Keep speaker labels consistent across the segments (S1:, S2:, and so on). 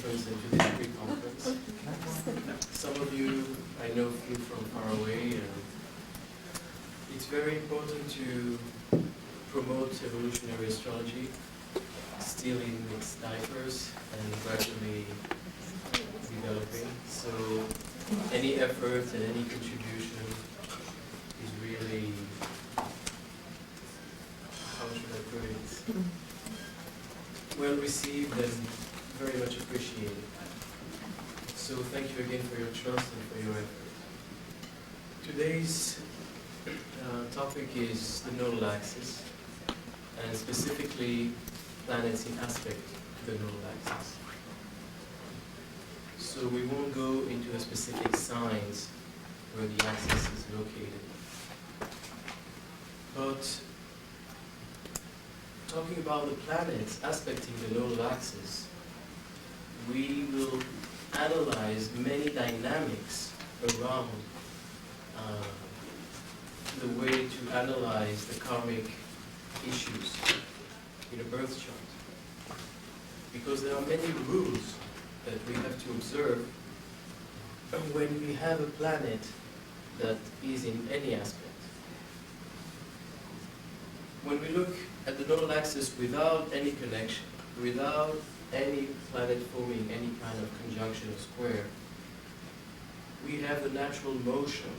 S1: conference and to this pre-conference. Some of you, I know you from far away, and it's very important to promote evolutionary astrology, still in its diapers and gradually developing. So any effort and any contribution is really, how should I put it, well received and very much appreciated. So thank you again for your trust and for your effort. Today's topic is the nodal axis, and specifically planets in aspect to the nodal axis. So we won't go into a specific signs where the axis is located. But talking about the planets aspecting the nodal axis, we will analyze many dynamics around the way to analyze the karmic issues in a birth chart. Because there are many rules that we have to observe when we have a planet that is in any aspect. When we look at the nodal axis without any connection, without any planet forming any kind of conjunction or square, we have the natural motion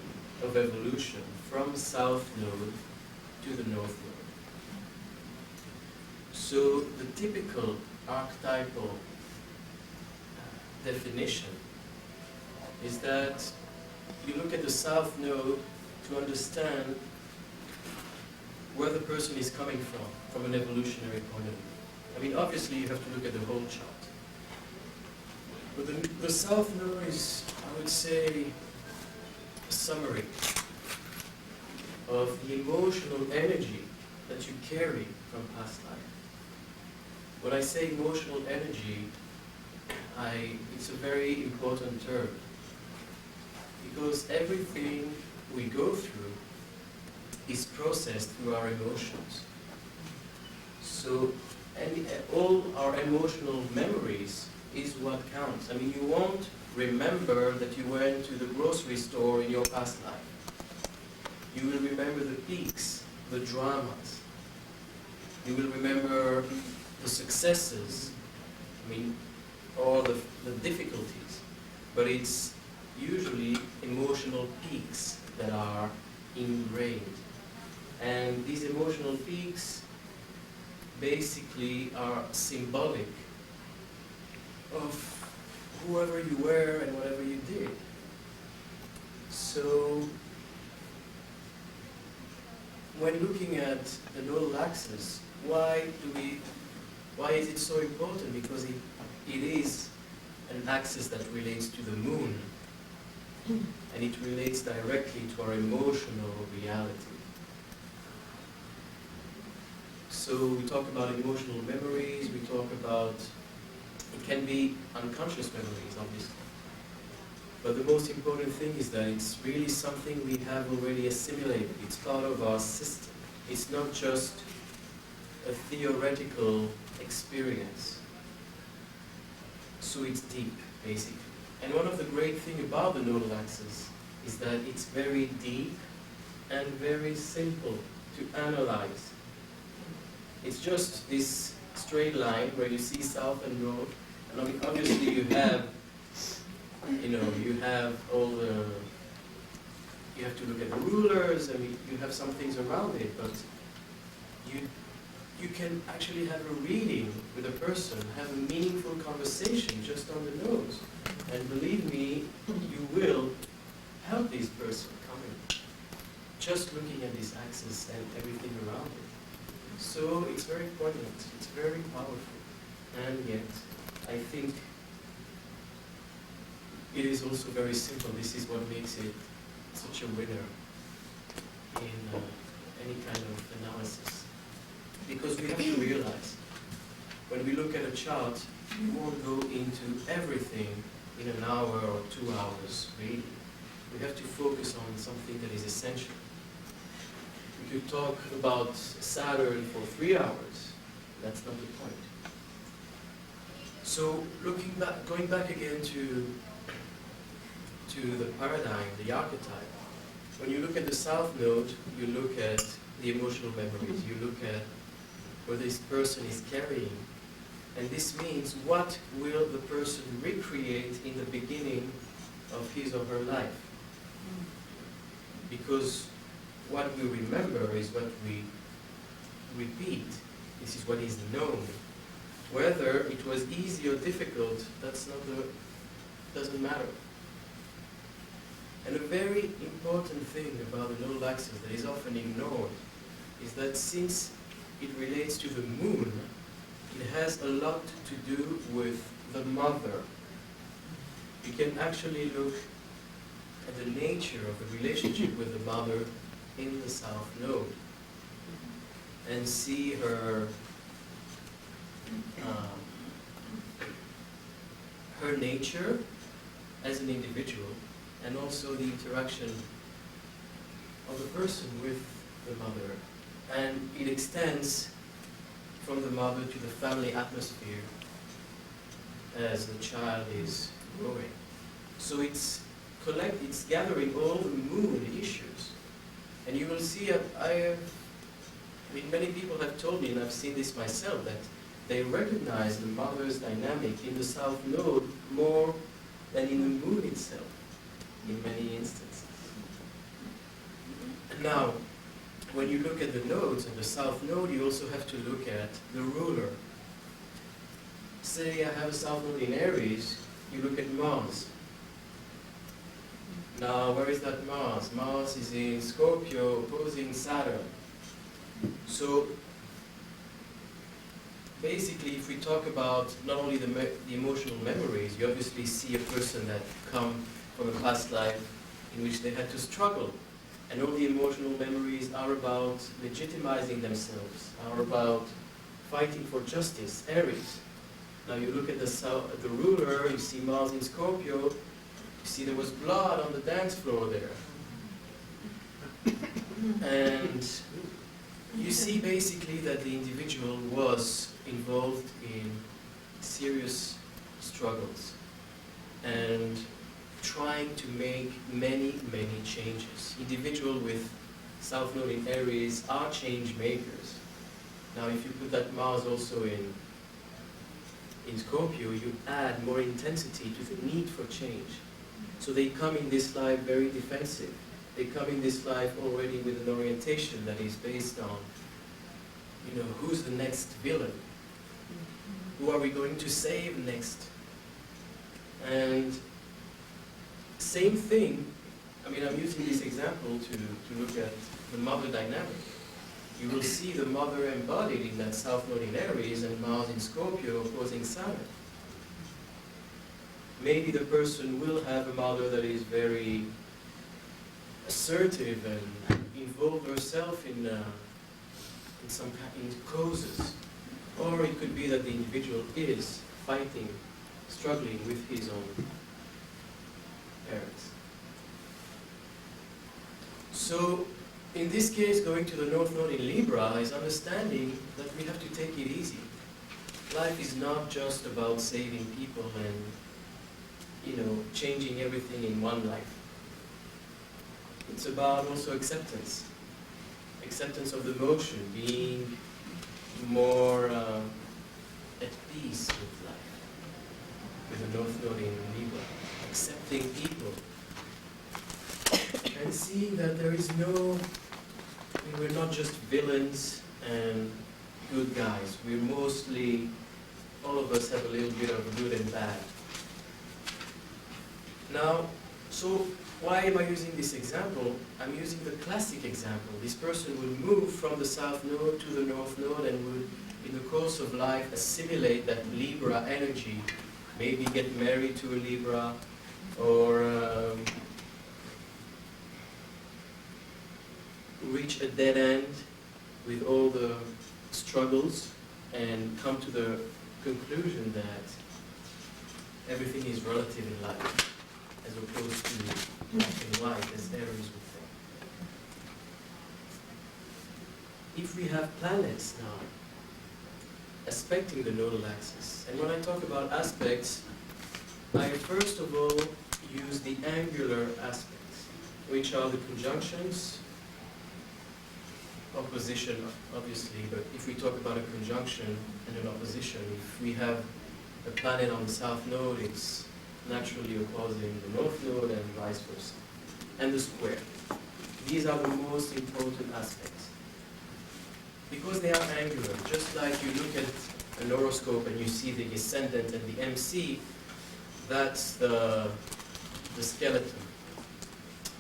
S1: of evolution from south node to the north node. So the typical archetypal definition is that you look at the south node to understand where the person is coming from an evolutionary point of view. I mean, obviously you have to look at the whole chart. But the south node is, I would say, a summary of the emotional energy that you carry from past life. When I say emotional energy, it's a very important term, because everything we go through is processed through our emotions. So all our emotional memories is what counts. I mean, you won't remember that you went to the grocery store in your past life. You will remember the peaks, the dramas. You will remember the successes, I mean, all the difficulties. But it's usually emotional peaks that are ingrained. And these emotional peaks basically are symbolic of whoever you were and whatever you did. So when looking at the nodal axis, why is it so important? Because it is an axis that relates to the moon, and it relates directly to our emotional reality. So we talk about emotional memories, we talk about, it can be unconscious memories, obviously. But the most important thing is that it's really something we have already assimilated. It's part of our system. It's not just a theoretical experience. So it's deep, basically. And one of the great things about the nodal axis is that it's very deep and very simple to analyze. It's just this straight line where you see south and north, and obviously you have all the, you have to look at the rulers, and you have some things around it, but you can actually have a reading with a person, have a meaningful conversation just on the nose. And believe me, you will help this person coming, just looking at this axis and everything around it. So it's very poignant, it's very powerful, and yet I think it is also very simple. This is what makes it such a winner in any kind of analysis. Because we have to realize, when we look at a chart, we won't go into everything in an hour or 2 hours, really. We have to focus on something that is essential. We could talk about Saturn for 3 hours. That's not the point. So going back again to the paradigm, the archetype. When you look at the south node, you look at the emotional memories. You look at what this person is carrying. And this means what will the person recreate in the beginning of his or her life. Because what we remember is what we repeat. This is what is known. Whether it was easy or difficult, doesn't matter. And a very important thing about the nodal axis that is often ignored is that since it relates to the moon, it has a lot to do with the mother. You can actually look at the nature of the relationship with the mother in the south node and see her nature as an individual, and also the interaction of the person with the mother. And it extends from the mother to the family atmosphere as the child is growing. So it's gathering all the moon issues. And you will see, many people have told me, and I've seen this myself, that they recognize the mother's dynamic in the south node more than in the moon itself, in many instances. Now, when you look at the nodes and the south node, you also have to look at the ruler. Say I have a south node in Aries, you look at Mars. Now, where is that Mars? Mars is in Scorpio, opposing Saturn. So, basically, if we talk about not only the emotional memories, you obviously see a person that come from a past life in which they had to struggle. And all the emotional memories are about legitimizing themselves, are about fighting for justice, Aries. Now you look at the ruler, you see Mars in Scorpio, you see there was blood on the dance floor there. And you see basically that the individual was involved in serious struggles and trying to make many, many changes. Individuals with South Node in Aries are change makers. Now if you put that Mars also in Scorpio, you add more intensity to the need for change. So they come in this life very defensive. They come in this life already with an orientation that is based on, who's the next villain? Who are we going to save next? And same thing, I'm using this example to look at the mother dynamic. You will see the mother embodied in that South Node in Aries and Mars in Scorpio opposing Saturn. Maybe the person will have a mother that is very assertive and involved herself in causes. Or it could be that the individual is fighting, struggling with his own parents. So, in this case, going to the North Node in Libra is understanding that we have to take it easy. Life is not just about saving people and, changing everything in one life. It's about also acceptance. Acceptance of the motion, being more at peace with life. With the North Node in Libra. Accepting people. And seeing that there is we're not just villains and good guys. We're mostly, all of us have a little bit of good and bad. Now, so why am I using this example? I'm using the classic example. This person would move from the South Node to the North Node and would, in the course of life, assimilate that Libra energy. Maybe get married to a Libra, or reach a dead end with all the struggles and come to the conclusion that everything is relative in life, as opposed to black and white, as Aries would think. If we have planets now, aspecting the nodal axis. And when I talk about aspects, I first of all use the angular aspects, which are the conjunctions, opposition obviously, but if we talk about a conjunction and an opposition, if we have a planet on the south node, it's naturally opposing the north node and vice versa. And the square. These are the most important aspects. Because they are angular, just like you look at an horoscope and you see the ascendant and the MC, that's the skeleton.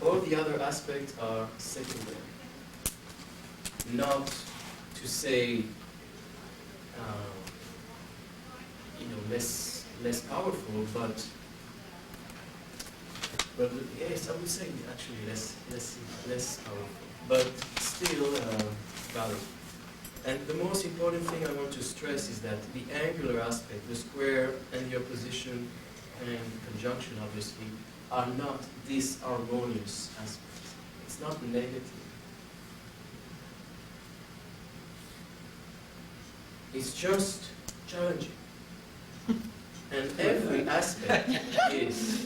S1: All the other aspects are secondary. Not to say, less powerful, but yes, I would say actually less powerful, but still valid. And the most important thing I want to stress is that the angular aspect, the square and the opposition and conjunction, obviously, are not disharmonious aspects. It's not negative. It's just challenging. And every aspect is.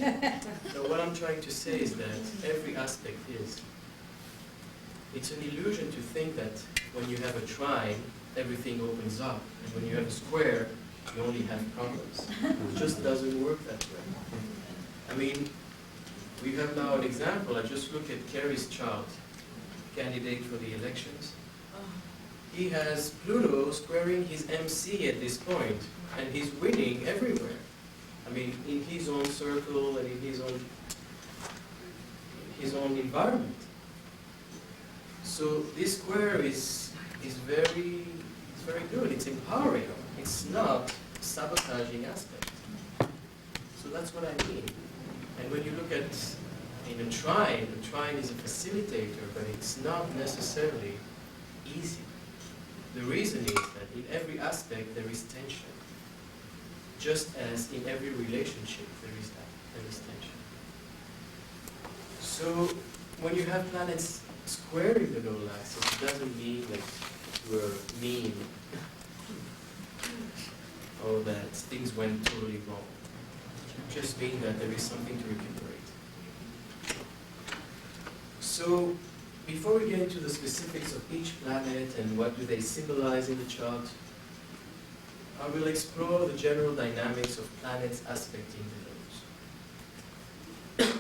S1: So what I'm trying to say is that every aspect is. It's an illusion to think that when you have a trine, everything opens up. And when you have a square, you only have problems. It just doesn't work that way. I mean, we have now an example. I just look at Kerry's chart, candidate for the elections. He has Pluto squaring his MC at this point, and he's winning everywhere. I mean, in his own circle and in his own environment. So this square is very good. It's empowering. It's not a sabotaging aspect. So that's what I mean. And when you look at in a trine is a facilitator, but it's not necessarily easy. The reason is that in every aspect there is tension. Just as in every relationship there is tension. So when you have planets squaring the nodal axis, it doesn't mean that we're mean or that things went totally wrong. It just means that there is something to recuperate. So before we get into the specifics of each planet and what do they symbolize in the chart, I will explore the general dynamics of planets aspecting the nodes.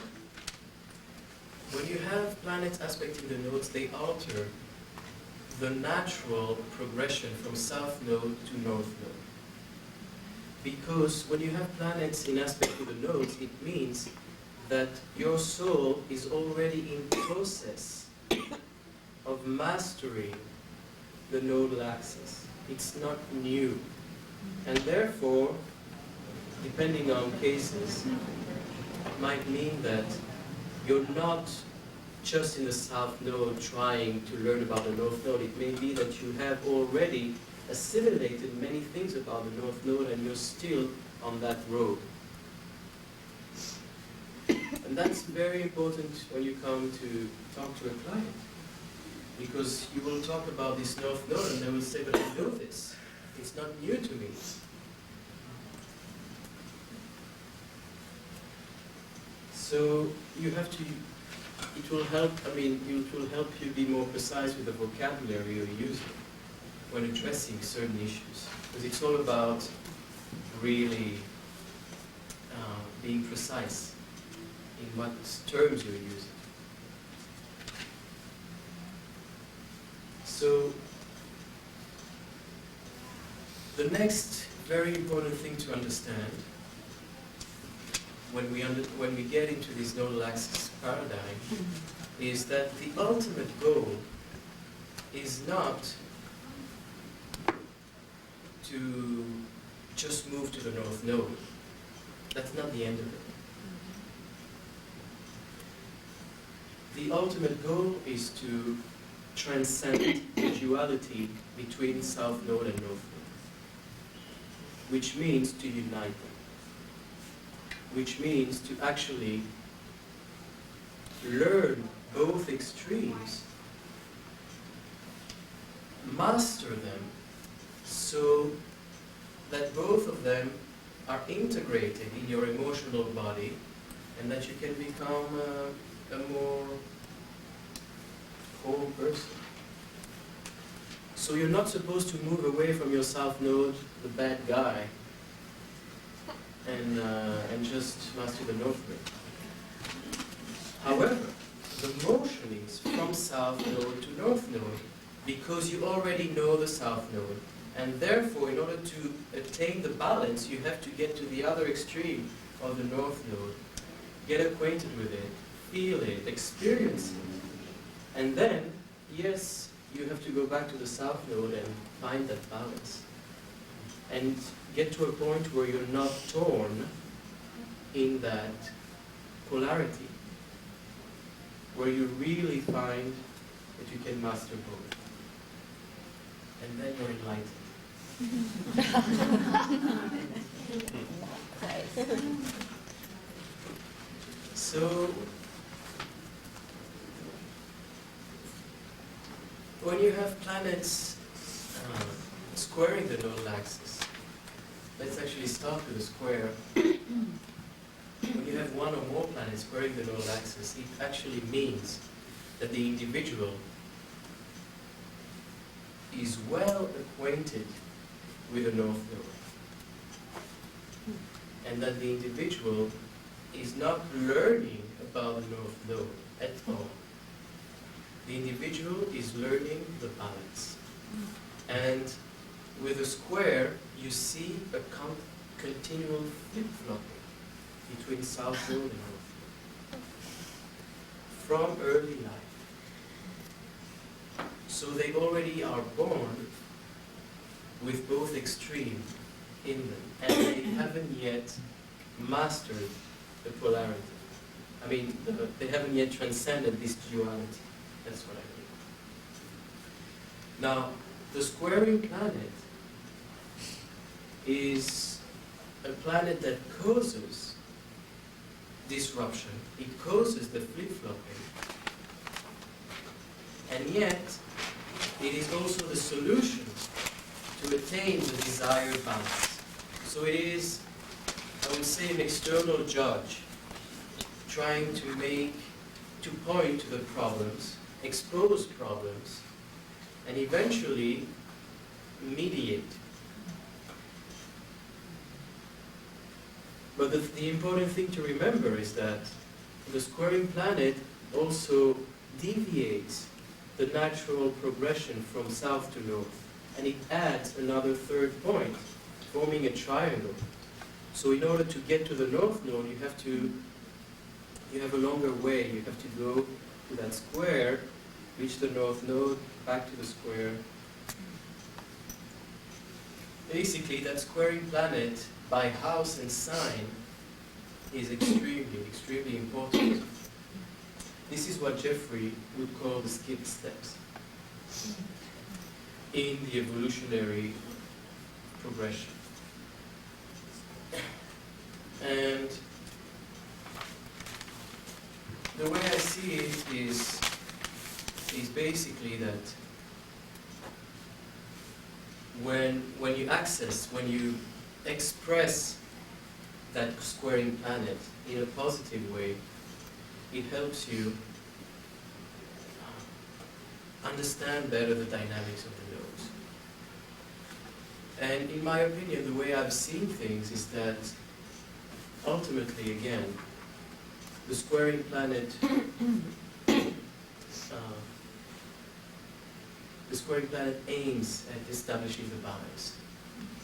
S1: When you have planets aspecting the nodes, they alter the natural progression from south node to north node. Because when you have planets in aspect to the nodes, it means that your soul is already in process of mastering the nodal axis. It's not new. And therefore, depending on cases, it might mean that you're not just in the south node trying to learn about the north node. It may be that you have already assimilated many things about the north node and you're still on that road. And that's very important when you come to talk to a client. Because you will talk about this north node and they will say, but I know this. It's not new to me. So you have to, it will help you be more precise with the vocabulary you're using when addressing certain issues. Because it's all about really being precise in what terms you're using. So the next very important thing to understand when we get into this nodal axis paradigm is that the ultimate goal is not to just move to the north node. That's not the end of it. The ultimate goal is to transcend the duality between south node and north node, which means to unite them, which means to actually learn both extremes, master them, so that both of them are integrated in your emotional body, and that you can become a more whole person. So you're not supposed to move away from your south node, the bad guy, and just master the north node. However, the motion is from south node to north node, because you already know the south node. And therefore, in order to attain the balance, you have to get to the other extreme of the north node, get acquainted with it, feel it, experience it. And then, yes, you have to go back to the south node and find that balance. And get to a point where you're not torn in that polarity, where you really find that you can master both. And then you're enlightened. So, when you have planets squaring the nodal axis, let's actually start with a square. When you have one or more planets squaring the nodal axis, it actually means that the individual is well acquainted with the north node, and that the individual is not learning about the north node at all. The individual is learning the balance. And with a square, you see a continual flip-flopping between south node and north node from early life. So they already are born with both extremes in them, and they haven't yet mastered the polarity. I mean, they haven't yet transcended this duality. That's what I mean. Now, the squaring planet is a planet that causes disruption. It causes the flip-flopping. And yet, it is also the solution to attain the desired balance. So it is, I would say, an external judge trying to point to the problems, expose problems, and eventually mediate. But the important thing to remember is that the squaring planet also deviates the natural progression from south to north, and it adds another third point, forming a triangle. So in order to get to the north node, you have a longer way. You have to go to that square, reach the north node, back to the square. Basically, that squaring planet by house and sign is extremely important. This is what Jeffrey would call the skip steps in the evolutionary progression. And the way I see it is basically that when you express that squaring planet in a positive way, it helps you understand better the dynamics of the nodes. And in my opinion, the way I've seen things is that ultimately, again, the squaring planet aims at establishing the balance.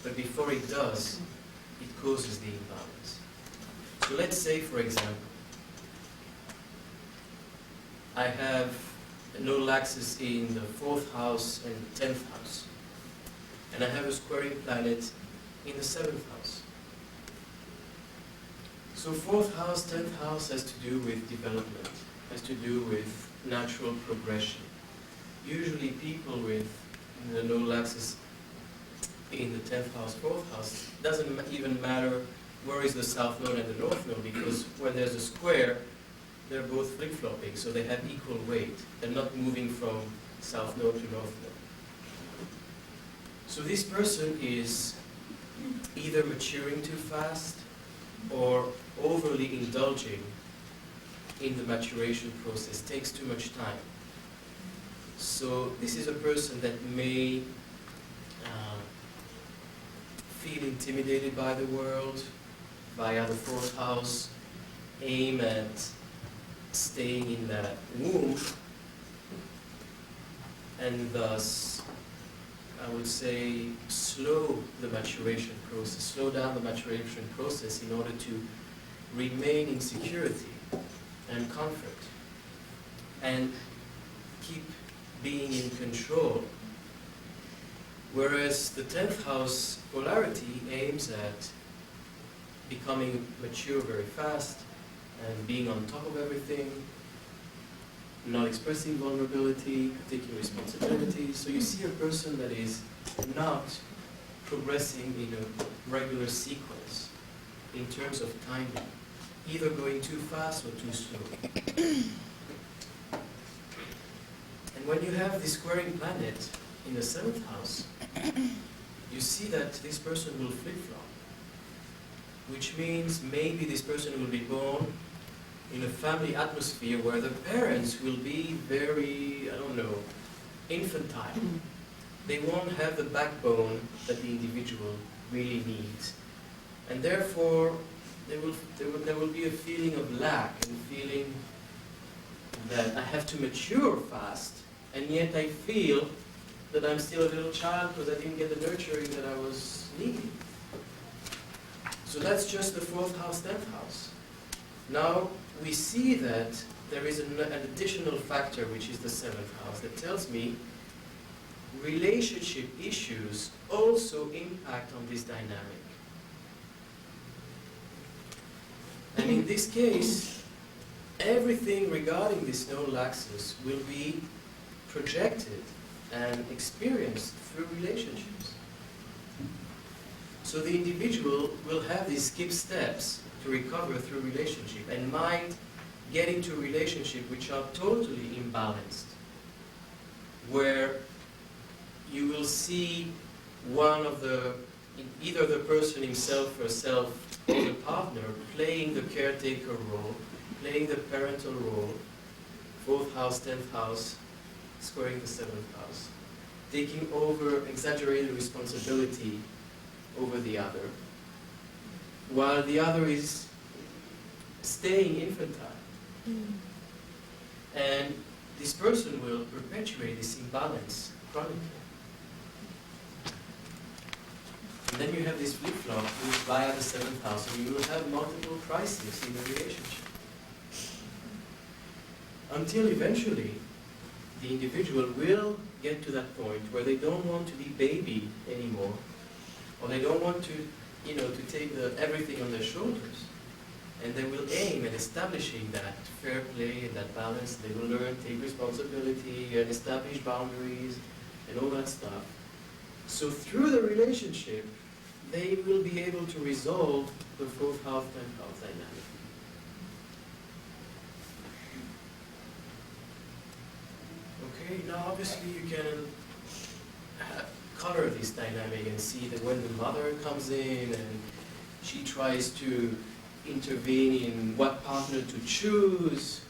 S1: But before it does, it causes the imbalance. So let's say, for example, I have a nodal axis in the 4th house and 10th house. And I have a squaring planet in the 7th house. So 4th house, 10th house has to do with development, has to do with natural progression. Usually people with the nodal axis in the 10th house, 4th house, doesn't even matter where is the south node and the north node, because when there's a square, they're both flip-flopping, so they have equal weight. They're not moving from south node to north node. So this person is either maturing too fast or overly indulging in the maturation process, takes too much time. So this is a person that may feel intimidated by the world, via the fourth house, aim at staying in that womb, and thus, I would say, slow the maturation process, slow down the maturation process in order to remain in security and comfort, and keep being in control. Whereas the 10th house polarity aims at becoming mature very fast and being on top of everything, not expressing vulnerability, taking responsibility. So you see a person that is not progressing in a regular sequence in terms of timing, either going too fast or too slow. And when you have the squaring planet in the 7th house, you see that this person will flip-flop, which means maybe this person will be born in a family atmosphere where the parents will be very, I don't know, infantile. They won't have the backbone that the individual really needs. And therefore, there will be a feeling of lack and feeling that I have to mature fast, and yet I feel that I'm still a little child because I didn't get the nurturing that I was needing. So that's just the 4th house, 10th house. Now, we see that there is an additional factor, which is the 7th house, that tells me relationship issues also impact on this dynamic. And in this case, everything regarding this nodal axis will be projected and experienced through relationships. So the individual will have these skip steps to recover through relationship and might get into a relationship which are totally imbalanced, where you will see one of the, either the person himself or herself or the partner playing the caretaker role, playing the parental role, 4th house, 10th house, squaring the 7th house, taking over exaggerated responsibility over the other, while the other is staying infantile. And this person will perpetuate this imbalance chronically. And then you have this flip-flop via the 7th house, and you will have multiple crises in the relationship. Until eventually, the individual will get to that point where they don't want to be baby anymore, or they don't want to, to take everything on their shoulders. And they will aim at establishing that fair play and that balance. They will learn, take responsibility, and establish boundaries, and all that stuff. So through the relationship, they will be able to resolve the 4th house, 10th house dynamic. Okay, now obviously you can color this dynamic and see that when the mother comes in and she tries to intervene in what partner to choose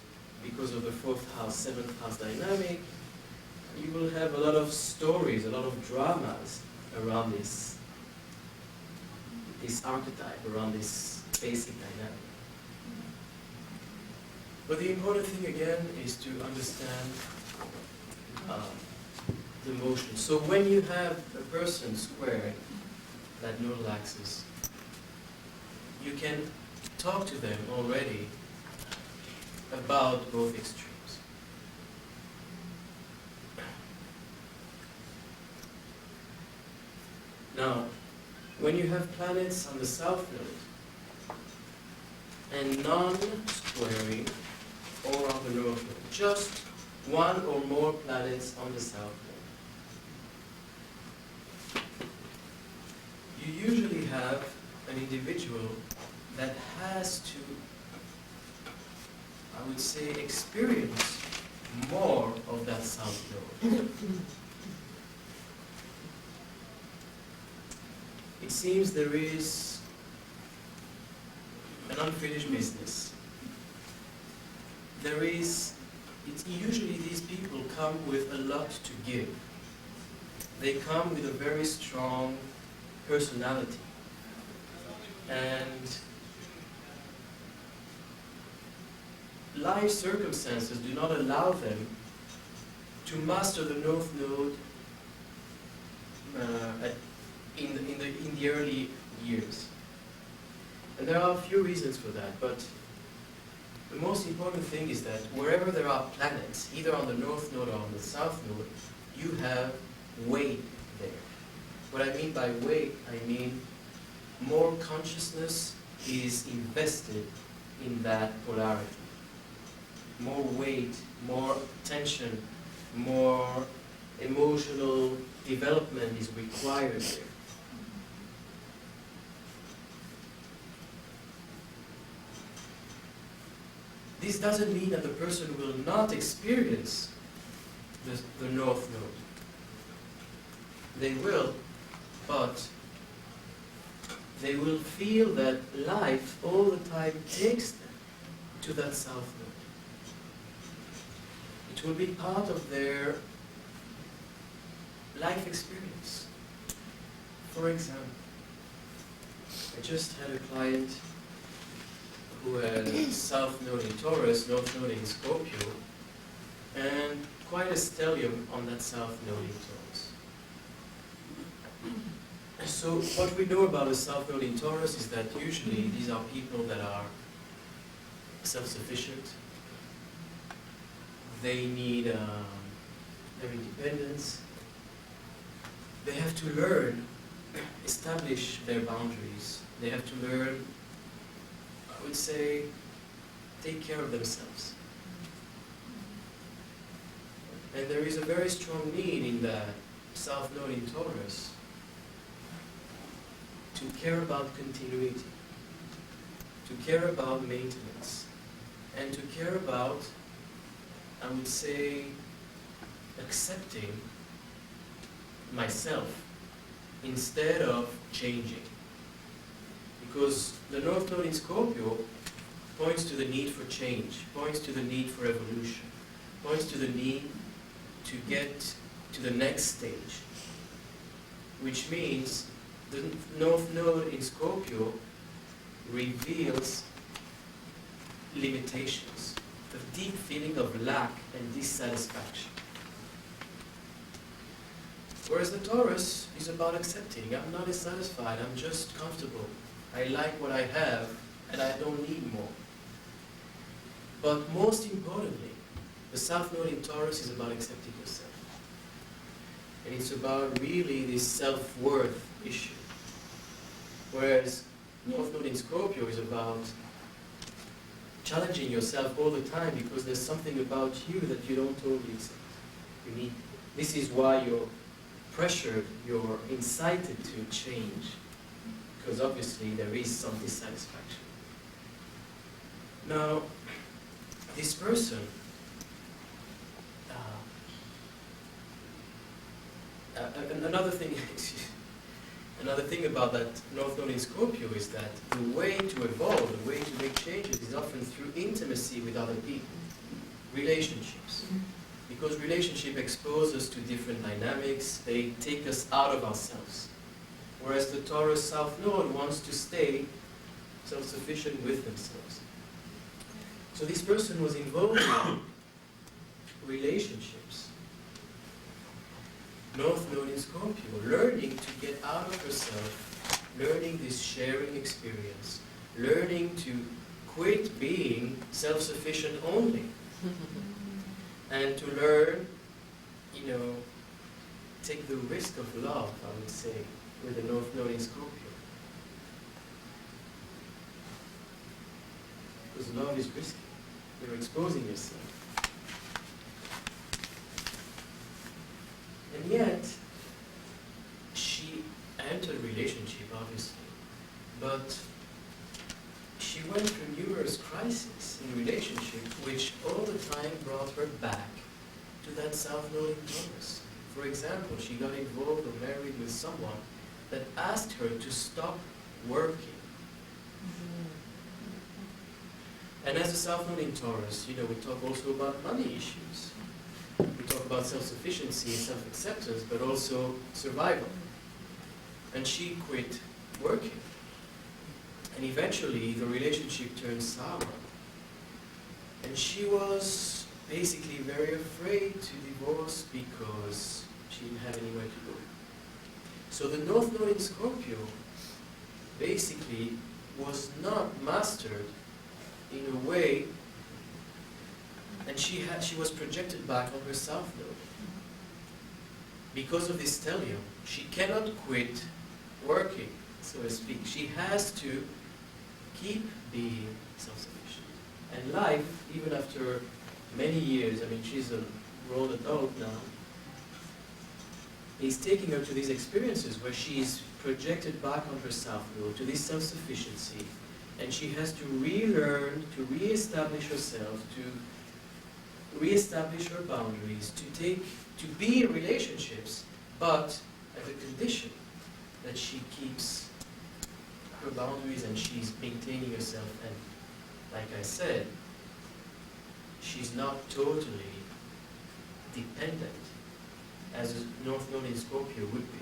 S1: because of the 4th house, 7th house dynamic, you will have a lot of stories, a lot of dramas around this archetype, around this basic dynamic. But the important thing again is to understand the motion. So when you have a person squaring that nodal axis, you can talk to them already about both extremes. Now, when you have planets on the south node and non-squaring or on the north node, just one or more planets on the south node, you usually have an individual that has to, I would say, experience more of that south node. it seems there is an unfinished business. Usually these people come with a lot to give. They come with a very strong personality. And life circumstances do not allow them to master the North Node in the early years. And there are a few reasons for that, but the most important thing is that wherever there are planets, either on the North Node or on the South Node, you have weight there. What I mean by weight, I mean more consciousness is invested in that polarity. More weight, more tension, more emotional development is required there. This doesn't mean that the person will not experience the North Node. They will, but they will feel that life all the time takes them to that South Node. It will be part of their life experience. For example, I just had a client who had South Node in Taurus, North Node in Scorpio, and quite a stellium on that South Node in Taurus. So what we know about a South Node in Taurus is that usually these are people that are self-sufficient. They need their independence. They have to learn, establish their boundaries. They have to learn, I would say, take care of themselves. And there is a very strong need in the South Node in Taurus to care about continuity, to care about maintenance, and to care about, I would say, accepting myself instead of changing. Because the North Node in Scorpio points to the need for change, points to the need for evolution, points to the need to get to the next stage, which means the North Node in Scorpio reveals limitations, a deep feeling of lack and dissatisfaction. Whereas the Taurus is about accepting. I'm not dissatisfied, I'm just comfortable. I like what I have and I don't need more. But most importantly, the South Node in Taurus is about accepting yourself. And it's about really this self-worth issue. Whereas North Node in Scorpio is about challenging yourself all the time because there's something about you that you don't totally accept. This is why you're pressured, you're incited to change, because obviously there is some dissatisfaction. Now, this person, another thing about that North Node in Scorpio is that the way to evolve, the way to make changes is often through intimacy with other people, relationships. Because relationship exposes us to different dynamics, they take us out of ourselves. Whereas the Taurus South Node wants to stay self-sufficient with themselves. So this person was involved in relationships. North Node in Scorpio, learning to get out of herself, learning this sharing experience, learning to quit being self-sufficient only. And to learn, take the risk of love, I would say, with the North Node in Scorpio. Because love is risky. You're exposing yourself. And yet, she entered a relationship, obviously, but she went through numerous crises in relationship, which all the time brought her back to that South Node in Taurus. For example, she got involved or married with someone that asked her to stop working. And as a South Node in Taurus, we talk also about money issues. We talk about self-sufficiency and self-acceptance, but also survival. And she quit working. And eventually, the relationship turned sour. And she was basically very afraid to divorce because she didn't have anywhere to go. So the North Node in Scorpio basically was not mastered in a way, and she was projected back on her South Node. Because of this stellium, she cannot quit working, so to speak. She has to keep being self-sufficient. And life, even after many years, she's a grown adult now, is taking her to these experiences where she is projected back on her South Node, to this self-sufficiency, and she has to relearn, to re-establish herself, to re-establish her boundaries, to be in relationships, but at the condition that she keeps her boundaries and she's maintaining herself. And like I said, she's not totally dependent as a North Node in Scorpio would be.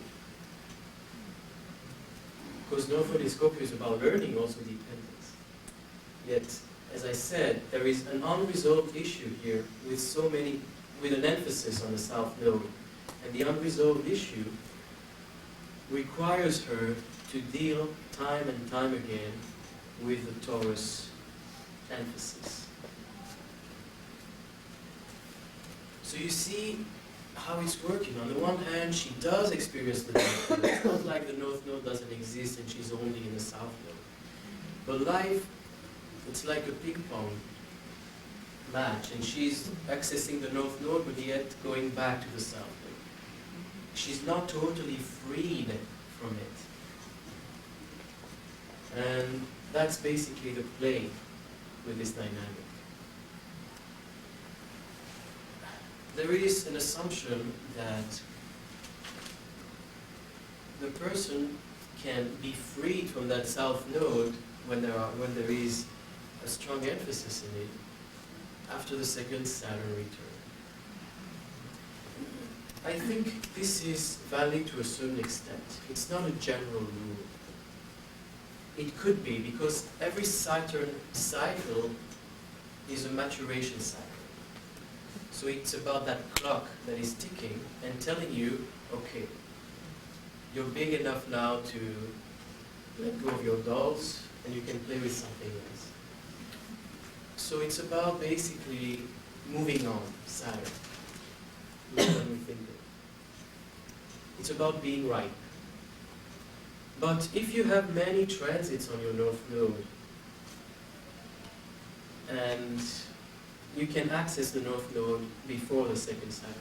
S1: Because North Node in Scorpio is about learning also dependence. Yet, as I said, there is an unresolved issue here with an emphasis on the South Node. And the unresolved issue requires her to deal time and time again with the Taurus emphasis. So you see how it's working. On the one hand, she does experience the North Node. It's not like the North Node doesn't exist and she's only in the South Node. But life, it's like a ping pong match, and she's accessing the North Node but yet going back to the South Node. She's not totally freed from it. And that's basically the play with this dynamic. There is an assumption that the person can be freed from that South Node when there is a strong emphasis in it after the second Saturn return. I think this is valid to a certain extent. It's not a general rule. It could be, because every Saturn cycle is a maturation cycle. So it's about that clock that is ticking and telling you, okay, you're big enough now to let go of your dolls and you can play with something else. So it's about basically moving on, Saturn, more than we think of. It's about being ripe. But if you have many transits on your North Node, and you can access the North Node before the second Saturn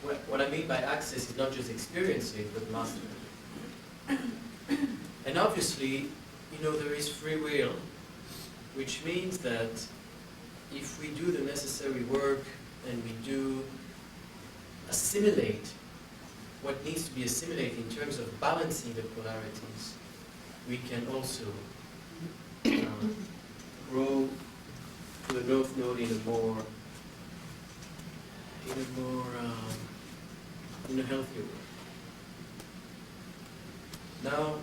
S1: return. What I mean by access is not just experiencing, but mastering. And obviously, there is free will, which means that if we do the necessary work and we do assimilate what needs to be assimilated in terms of balancing the polarities, we can also grow to the North Node in a healthier way. Now,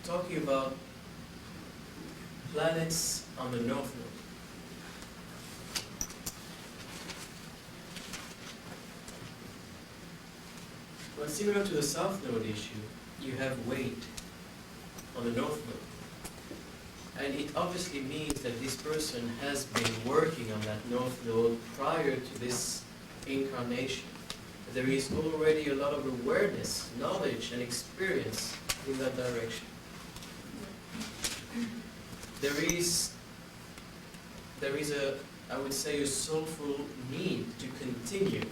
S1: talking about planets on the North Node. Well, similar to the South Node issue, you have weight on the North Node. And it obviously means that this person has been working on that North Node prior to this incarnation. There is already a lot of awareness, knowledge, and experience in that direction. There is I would say, a soulful need to continue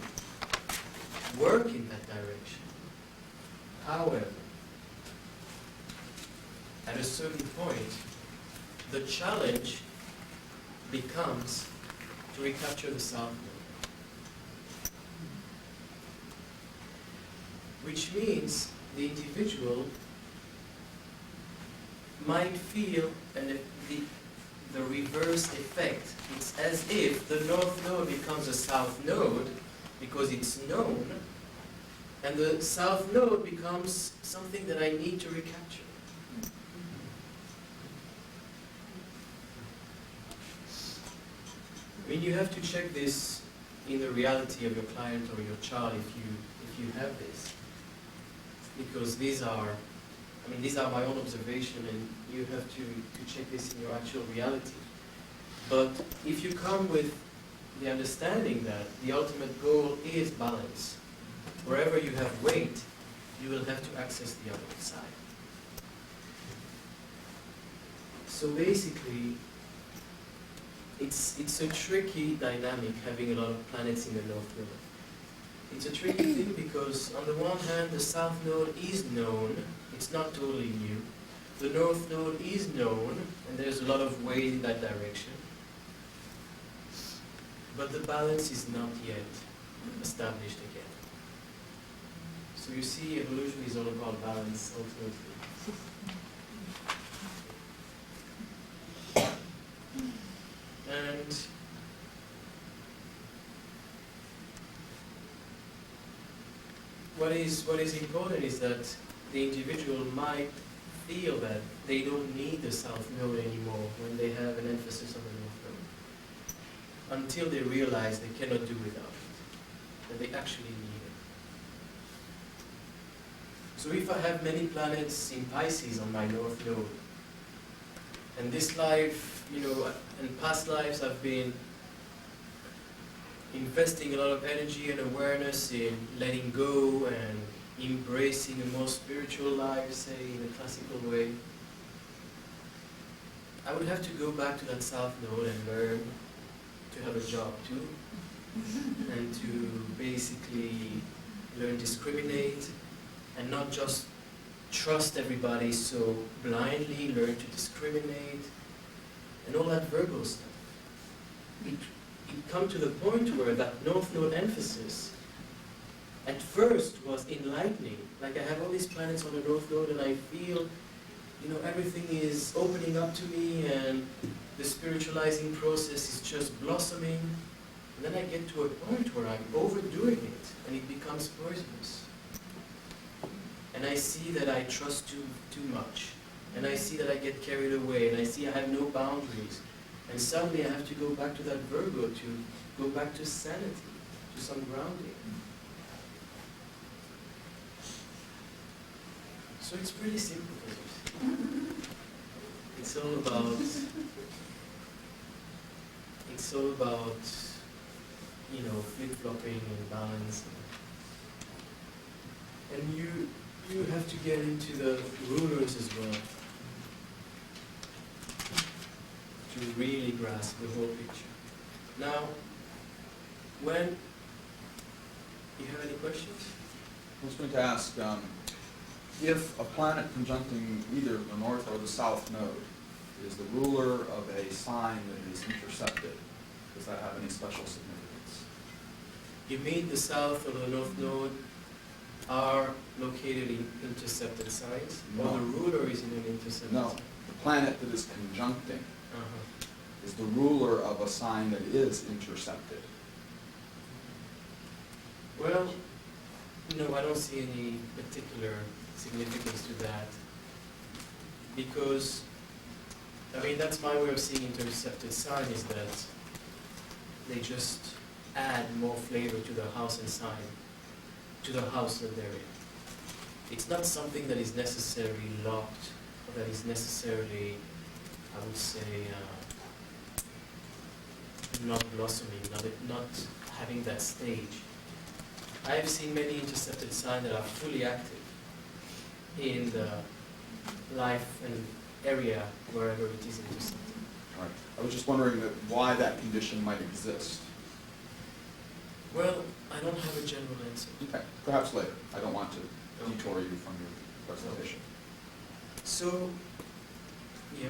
S1: work in that direction. However, at a certain point, the challenge becomes to recapture the South Node. which means the individual might feel the reverse effect. It's as if the north node becomes a south node because it's known, and the south node becomes something that I need to recapture. I mean, you have to check this in the reality of your client or your child if you have this, because these are my own observation, and you have to check this in your actual reality. But if you come with the understanding that the ultimate goal is balance, wherever you have weight, you will have to access the other side. So basically, it's a tricky dynamic having a lot of planets in the north node. It's a tricky thing because on the one hand, the south node is known, it's not totally new. The north node is known, and there's a lot of weight in that direction. But the balance is not yet established again. So you see, evolution is all about balance, ultimately. And what is important is that the individual might feel that they don't need the south node anymore when they have an emphasis on the north node, until they realize they cannot do without it, that they actually need it. So if I have many planets in Pisces on my north node, and this life, and past lives I've been investing a lot of energy and awareness in letting go and embracing a more spiritual life, say, in a classical way, I would have to go back to that south node and learn to have a job too, and to basically learn to discriminate, and not just trust everybody so blindly, learn to discriminate, and all that Virgo stuff. It come to the point where that north node emphasis at first was enlightening. Like I have all these planets on the north node and I feel, everything is opening up to me and the spiritualizing process is just blossoming. And then I get to a point where I'm overdoing it and it becomes poisonous. And I see that I trust too much. And I see that I get carried away, and I see I have no boundaries. And suddenly I have to go back to that Virgo to go back to sanity, to some grounding. So it's pretty simple. It's all about flip-flopping and balance. And you have to get into the rulers as well to really grasp the whole picture. Now, when you have any questions?
S2: I was going to ask, if a planet conjuncting either the north or the south node is the ruler of a sign that is intercepted, does that have any special significance?
S1: You mean the south or the north node are located in intercepted signs?
S2: No.
S1: Or the ruler is in an intercepted
S2: No,
S1: sign?
S2: the planet that is conjuncting is the ruler of a sign that is intercepted.
S1: Well, no, I don't see any particular significance to that. Because, that's my way of seeing intercepted sign, is that they just add more flavor to the house and sign, to the house that they're in. It's not something that is necessarily locked, or that is necessarily, I would say, not blossoming, not having that stage. I have seen many intercepted signs that are fully active in the life and area wherever it is intercepted.
S2: All right. I was just wondering why that condition might exist.
S1: Well, I don't have a general answer.
S2: Okay, perhaps later. I don't want to detour you from your presentation.
S1: So, yeah.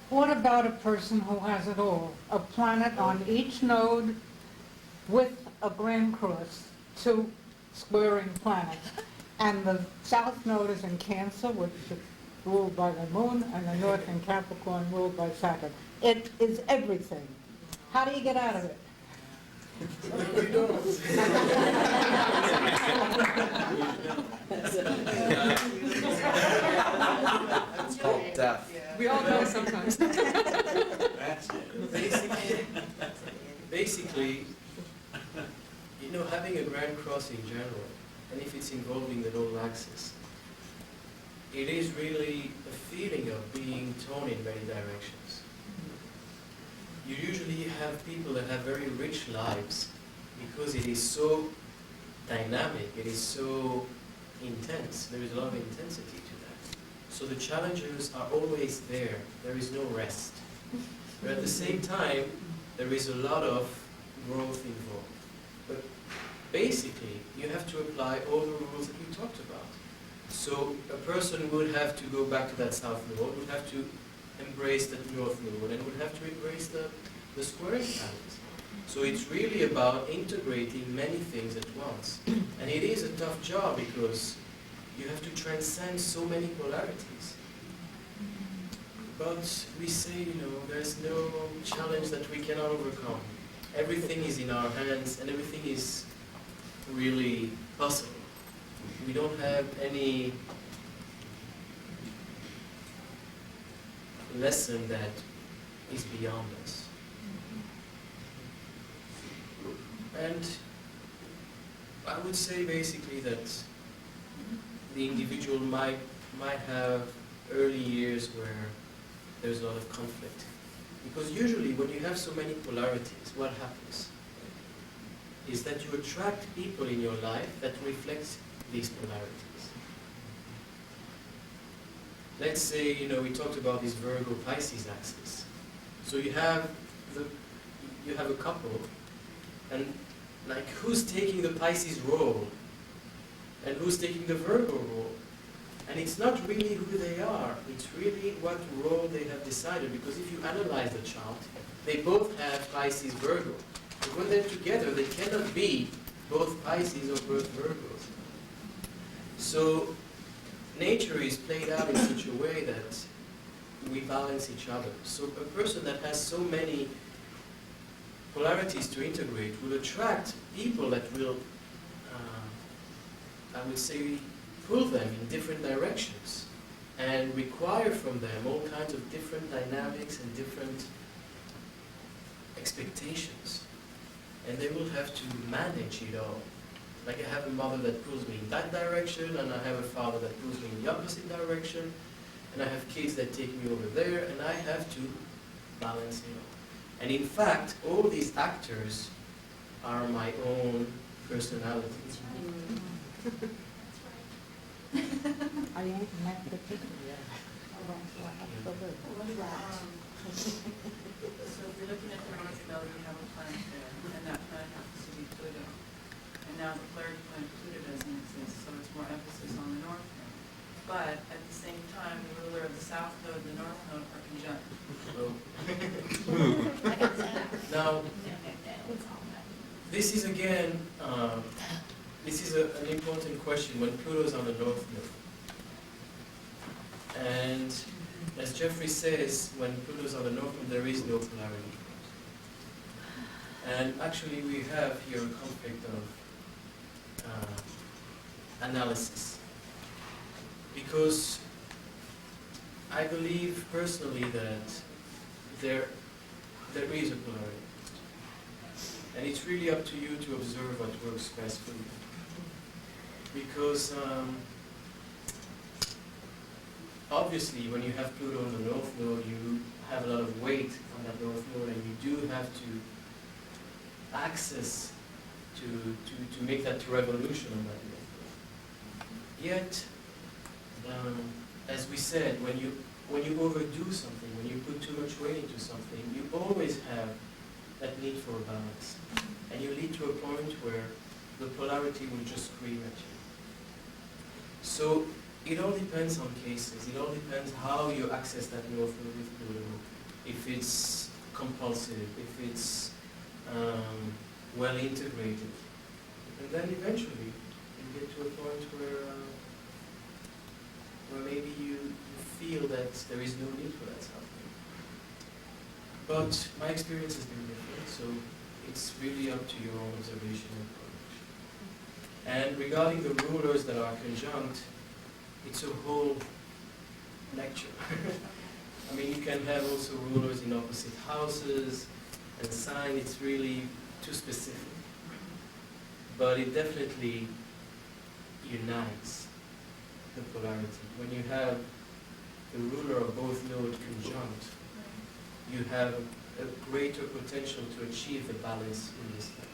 S3: What about a person who has it all? A planet on each node with a grand cross, two squaring planets. And the south node is in Cancer, which is ruled by the moon, and the north in Capricorn, ruled by Saturn. It is everything. How do you get out of it?
S1: We don't.
S2: It's called death.
S4: We all go sometimes.
S1: Basically, you know, having a grand cross in general, and if it's involving the nodal axis, it is really a feeling of being torn in many directions. You usually have people that have very rich lives because it is so dynamic, it is so intense, there is a lot of intensity to that. So the challenges are always there, there is no rest. But at the same time, there is a lot of growth involved. But basically, you have to apply all the rules that we talked about. So a person would have to go back to that south node, would have to embrace the north node, and would have to embrace the squaring planets. So it's really about integrating many things at once. And it is a tough job because you have to transcend so many polarities. But we say, you know, there's no challenge that we cannot overcome. Everything is in our hands and everything is really possible. We don't have any lesson that is beyond us. And I would say basically that the individual might have early years where there's a lot of conflict. Because usually when you have so many polarities, what happens is that you attract people in your life that reflect these polarities. Let's say, you know, we talked about this Virgo-Pisces axis. So you have a couple, and like who's taking the Pisces role and who's taking the Virgo role? And it's not really who they are, it's really what role they have decided, because if you analyze the chart, they both have Pisces Virgo. But when they're together, they cannot be both Pisces or both Virgos. So nature is played out in such a way that we balance each other. So a person that has so many polarities to integrate will attract people that will, I would say, pull them in different directions and require from them all kinds of different dynamics and different expectations. And they will have to manage it all. Like I have a mother that pulls me in that direction, and I have a father that pulls me in the opposite direction, and I have kids that take me over there, and I have to balance it all. And in fact, all these actors are my own personalities.
S3: I ain't met the people yet.
S4: So if you're looking at the north node, you have a planet there, and that planet happens to be Pluto. And now the polarity planet Pluto doesn't exist, so it's more emphasis on the north node. But at the same time, the ruler of the south node and the north node are conjunct.
S1: Now, this is again, this is an important question when Pluto is on the north node. And as Jeffrey says, when Pluto is on the north node, there is no polarity. And actually we have here a conflict of analysis. Because I believe personally that there is a polarity. And it's really up to you to observe what works best for you. Because obviously when you have Pluto on the north node, you have a lot of weight on that north node, and you do have to access to make that revolution on that north node. Yet, as we said, when you overdo something, when you put too much weight into something, you always have that need for a balance. And you lead to a point where the polarity will just scream at you. So it all depends on cases. It all depends how you access that north node with Pluto. If it's compulsive, if it's well integrated. And then eventually you get to a point where feel that there is no need for that stuff. But my experience has been different, so it's really up to your own observation and approach. And regarding the rulers that are conjunct, it's a whole lecture. I mean, you can have also rulers in opposite houses and sign. It's really too specific. But it definitely unites the polarity. When you have the ruler of both nodes conjunct, you have a greater potential to achieve the balance in this life.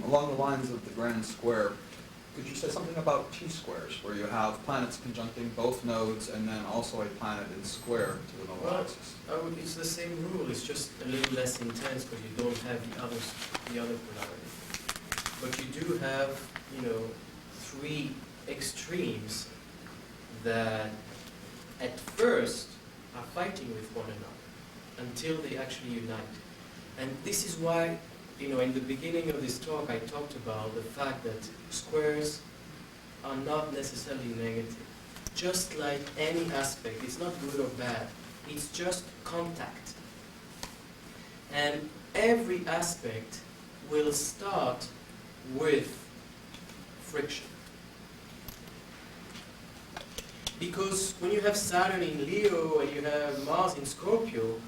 S2: Along the lines of the grand square, could you say something about T-squares, where you have planets conjuncting both nodes and then also a planet in square to the nodal axis?
S1: It's the same rule, it's just a little less intense, but you don't have the other polarity. But you do have, three extremes that at first are fighting with one another until they actually unite. And this is why, in the beginning of this talk, I talked about the fact that squares are not necessarily negative. Just like any aspect, it's not good or bad, it's just contact. And every aspect will start with friction. Because when you have Saturn in Leo and you have Mars in Scorpio,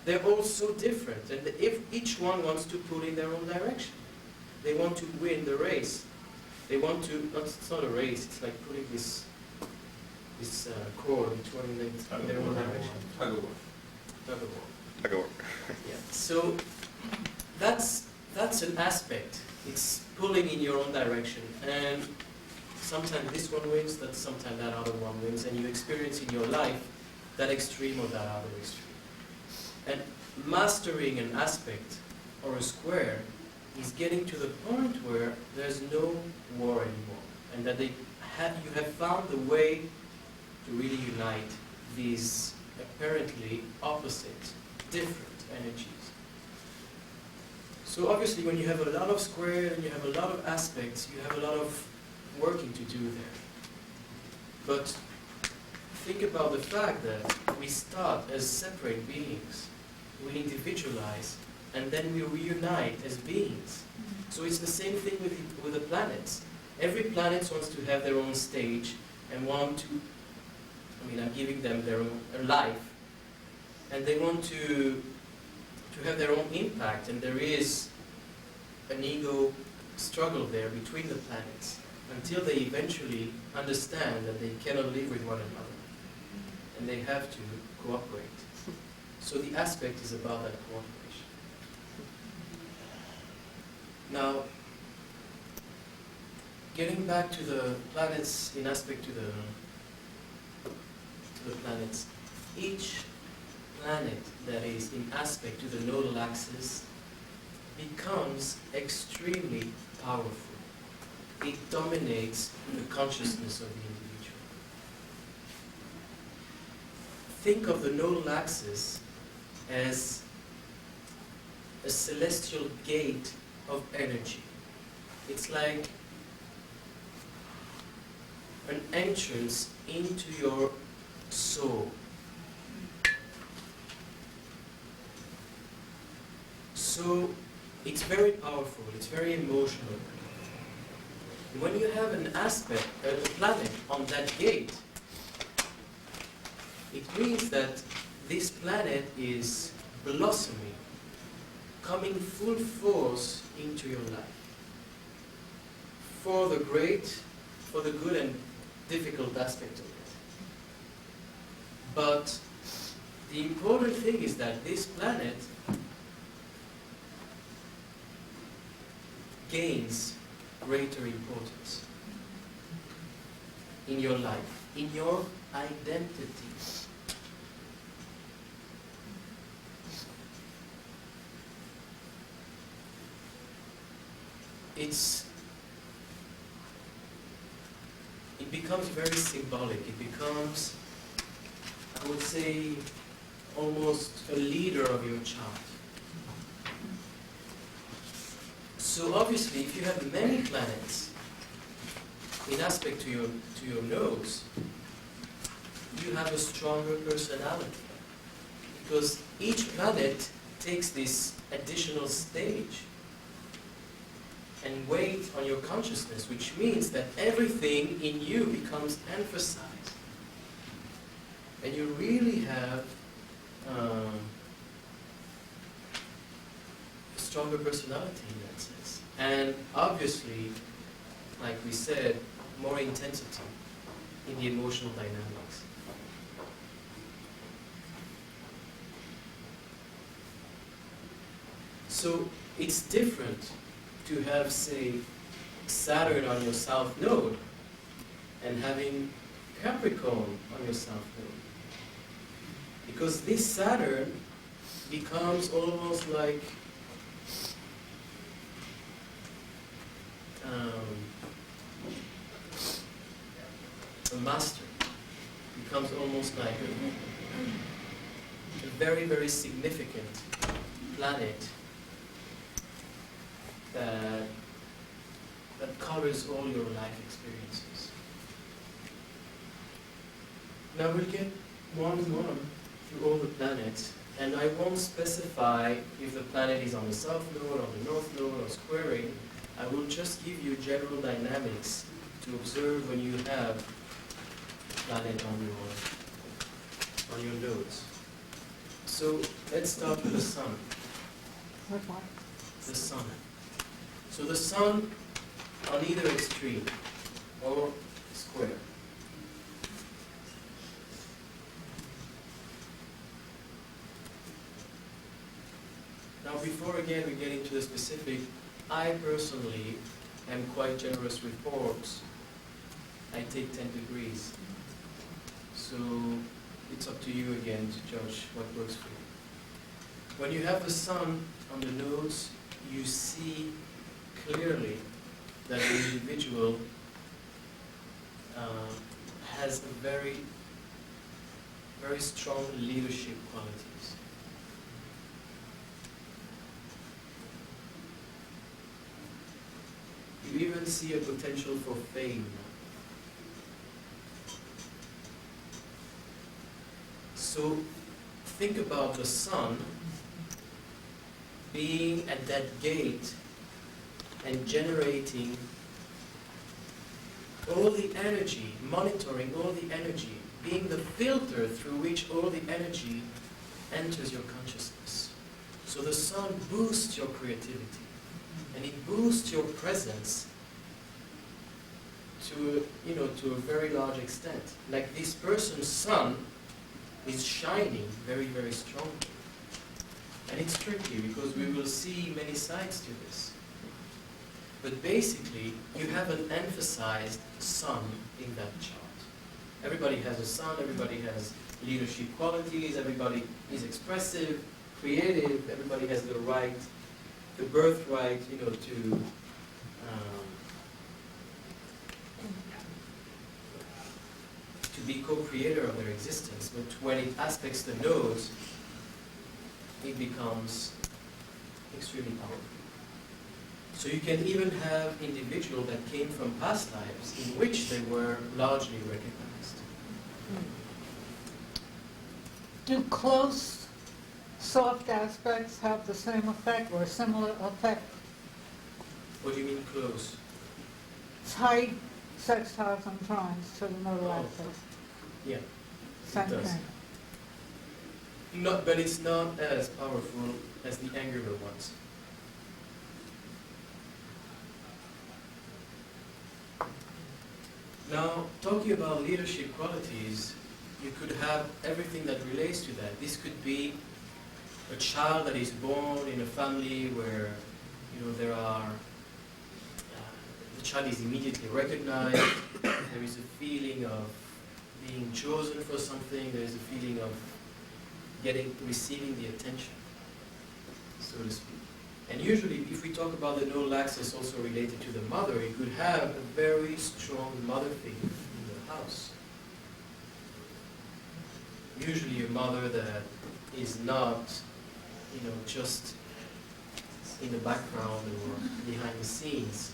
S1: they're all so different. And if each one wants to pull in their own direction, they want to win the race. They want to, it's not a race, it's like putting this cord between them in their own direction.
S2: Tug of war.
S1: Tug of war.
S5: Tug of war.
S1: Yeah. So that's an aspect. It's pulling in your own direction. And sometimes this one wins, sometimes that other one wins, and you experience in your life that extreme or that other extreme. And mastering an aspect or a square is getting to the point where there's no war anymore, and that you have found the way to really unite these apparently opposite, different energies. So obviously when you have a lot of squares and you have a lot of aspects, you have a lot of working to do there. But think about the fact that we start as separate beings, we individualize, and then we reunite as beings. So it's the same thing with the planets. Every planet wants to have their own stage and I'm giving them their own life, and they want to have their own impact, and there is an ego struggle there between the planets until they eventually understand that they cannot live with one another and they have to cooperate. So the aspect is about that cooperation. Now, getting back to the planets in aspect to the planets, each planet that is in aspect to the nodal axis becomes extremely powerful. It dominates the consciousness of the individual. Think of the nodal axis as a celestial gate of energy. It's like an entrance into your soul. So it's very powerful, it's very emotional. When you have an aspect, a planet on that gate, it means that this planet is blossoming, coming full force into your life. For the great, for the good and difficult aspect of it. But the important thing is that this planet gains greater importance in your life, in your identity. It becomes very symbolic. It becomes, I would say, almost a leader of your chart. So obviously, if you have many planets in aspect to your nose, you have a stronger personality. Because each planet takes this additional stage and weight on your consciousness, which means that everything in you becomes emphasized. And you really have a stronger personality in that sense. And obviously, like we said, more intensity in the emotional dynamics. So it's different to have, say, Saturn on your south node and having Capricorn on your south node. Because this Saturn becomes almost like a master, becomes almost like a very, very significant planet that covers all your life experiences. Now we'll get one through all the planets, and I won't specify if the planet is on the south node, on the north node, or squaring. I will just give you general dynamics to observe when you have a planet on your nodes. So let's start with the sun.
S3: With what?
S1: The sun. So the sun on either extreme or square. Now before again we get into the specific, I personally am quite generous with orbs. I take 10 degrees. So it's up to you again to judge what works for you. When you have the sun on the nodes, you see clearly that the individual has a very, very strong leadership qualities. You even see a potential for fame. So think about the sun being at that gate and generating all the energy, monitoring all the energy, being the filter through which all the energy enters your consciousness. So the sun boosts your creativity, and it boosts your presence to a very large extent. Like this person's sun is shining very, very strongly. And it's tricky because we will see many sides to this. But basically, you have an emphasized sun in that chart. Everybody has a sun, everybody has leadership qualities, everybody is expressive, creative, everybody has the right, the birthright, to be co-creator of their existence. But when it aspects the nodes, it becomes extremely powerful. So you can even have individuals that came from past lives in which they were largely recognized.
S3: Do close, soft aspects have the same effect or a similar effect?
S1: What do you mean close?
S3: Tight sextiles and trines to the nodal
S1: Oh.
S3: axis.
S1: Yeah,
S3: Same
S1: it does.
S3: thing.
S1: But it's not as powerful as the angular ones. Now, talking about leadership qualities, you could have everything that relates to that. This could be a child that is born in a family where, there are, the child is immediately recognized, there is a feeling of being chosen for something, there is a feeling of receiving the attention, so to speak. And usually, if we talk about the nodal axis also related to the mother, you could have a very strong mother figure in the house. Usually a mother that is not, just in the background or behind the scenes,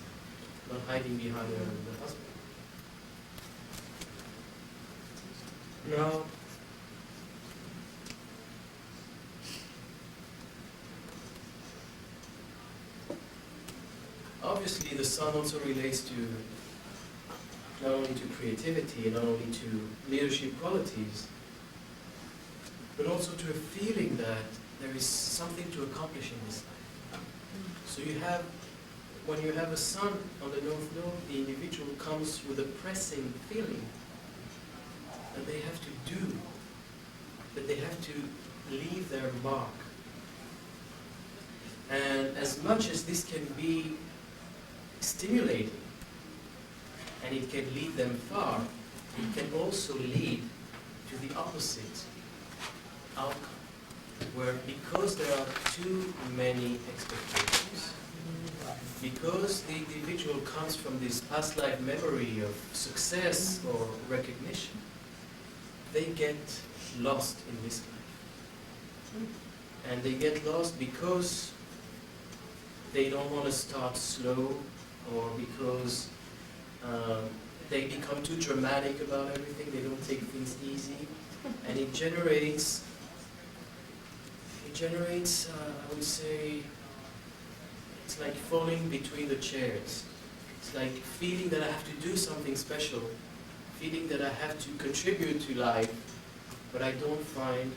S1: not hiding behind the husband. Now, obviously the sun also relates to not only to creativity and not only to leadership qualities, but also to a feeling that there is something to accomplish in this life. So you have, when you have a sun on the North Node, the individual comes with a pressing feeling that they have to do, that they have to leave their mark. And as much as this can be stimulating, and it can lead them far, it can also lead to the opposite outcome, where because there are too many expectations, because the individual comes from this past life memory of success or recognition, they get lost in this life. And they get lost because they don't want to start slow, or because they become too dramatic about everything, they don't take things easy, and it generates, I would say, it's like falling between the chairs. It's like feeling that I have to do something special, feeling that I have to contribute to life, but I don't find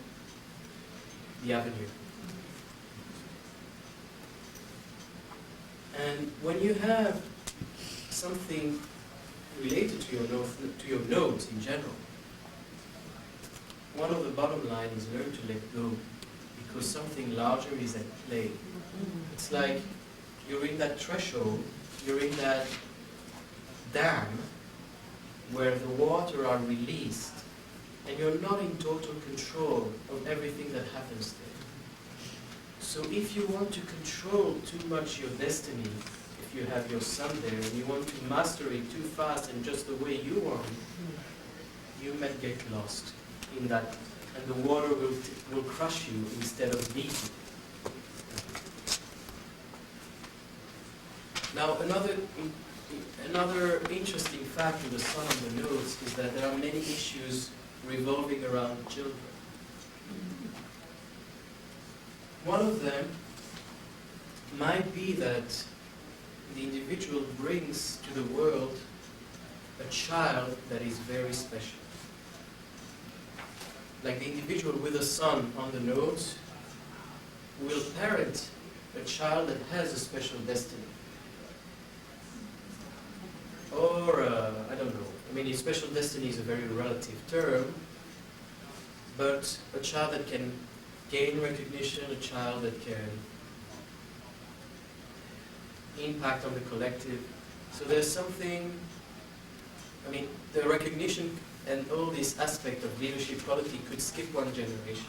S1: the avenue. And when you have something related to your nodes in general, one of the bottom line is learn to let go, because something larger is at play. It's like you're in that threshold, you're in that dam where the water are released, and you're not in total control of everything that happens there. So if you want to control too much your destiny, if you have your sun there and you want to master it too fast and just the way you want, you might get lost in that, and the water will crush you instead of lead you. Now, another interesting fact of the sun on the nodes is that there are many issues revolving around children. One of them might be that the individual brings to the world a child that is very special. Like the individual with a sun on the nodes will parent a child that has a special destiny. Or, I don't know, I mean, special destiny is a very relative term, but a child that can gain recognition, a child that can impact on the collective. So there's something, I mean, the recognition and all this aspect of leadership quality could skip one generation.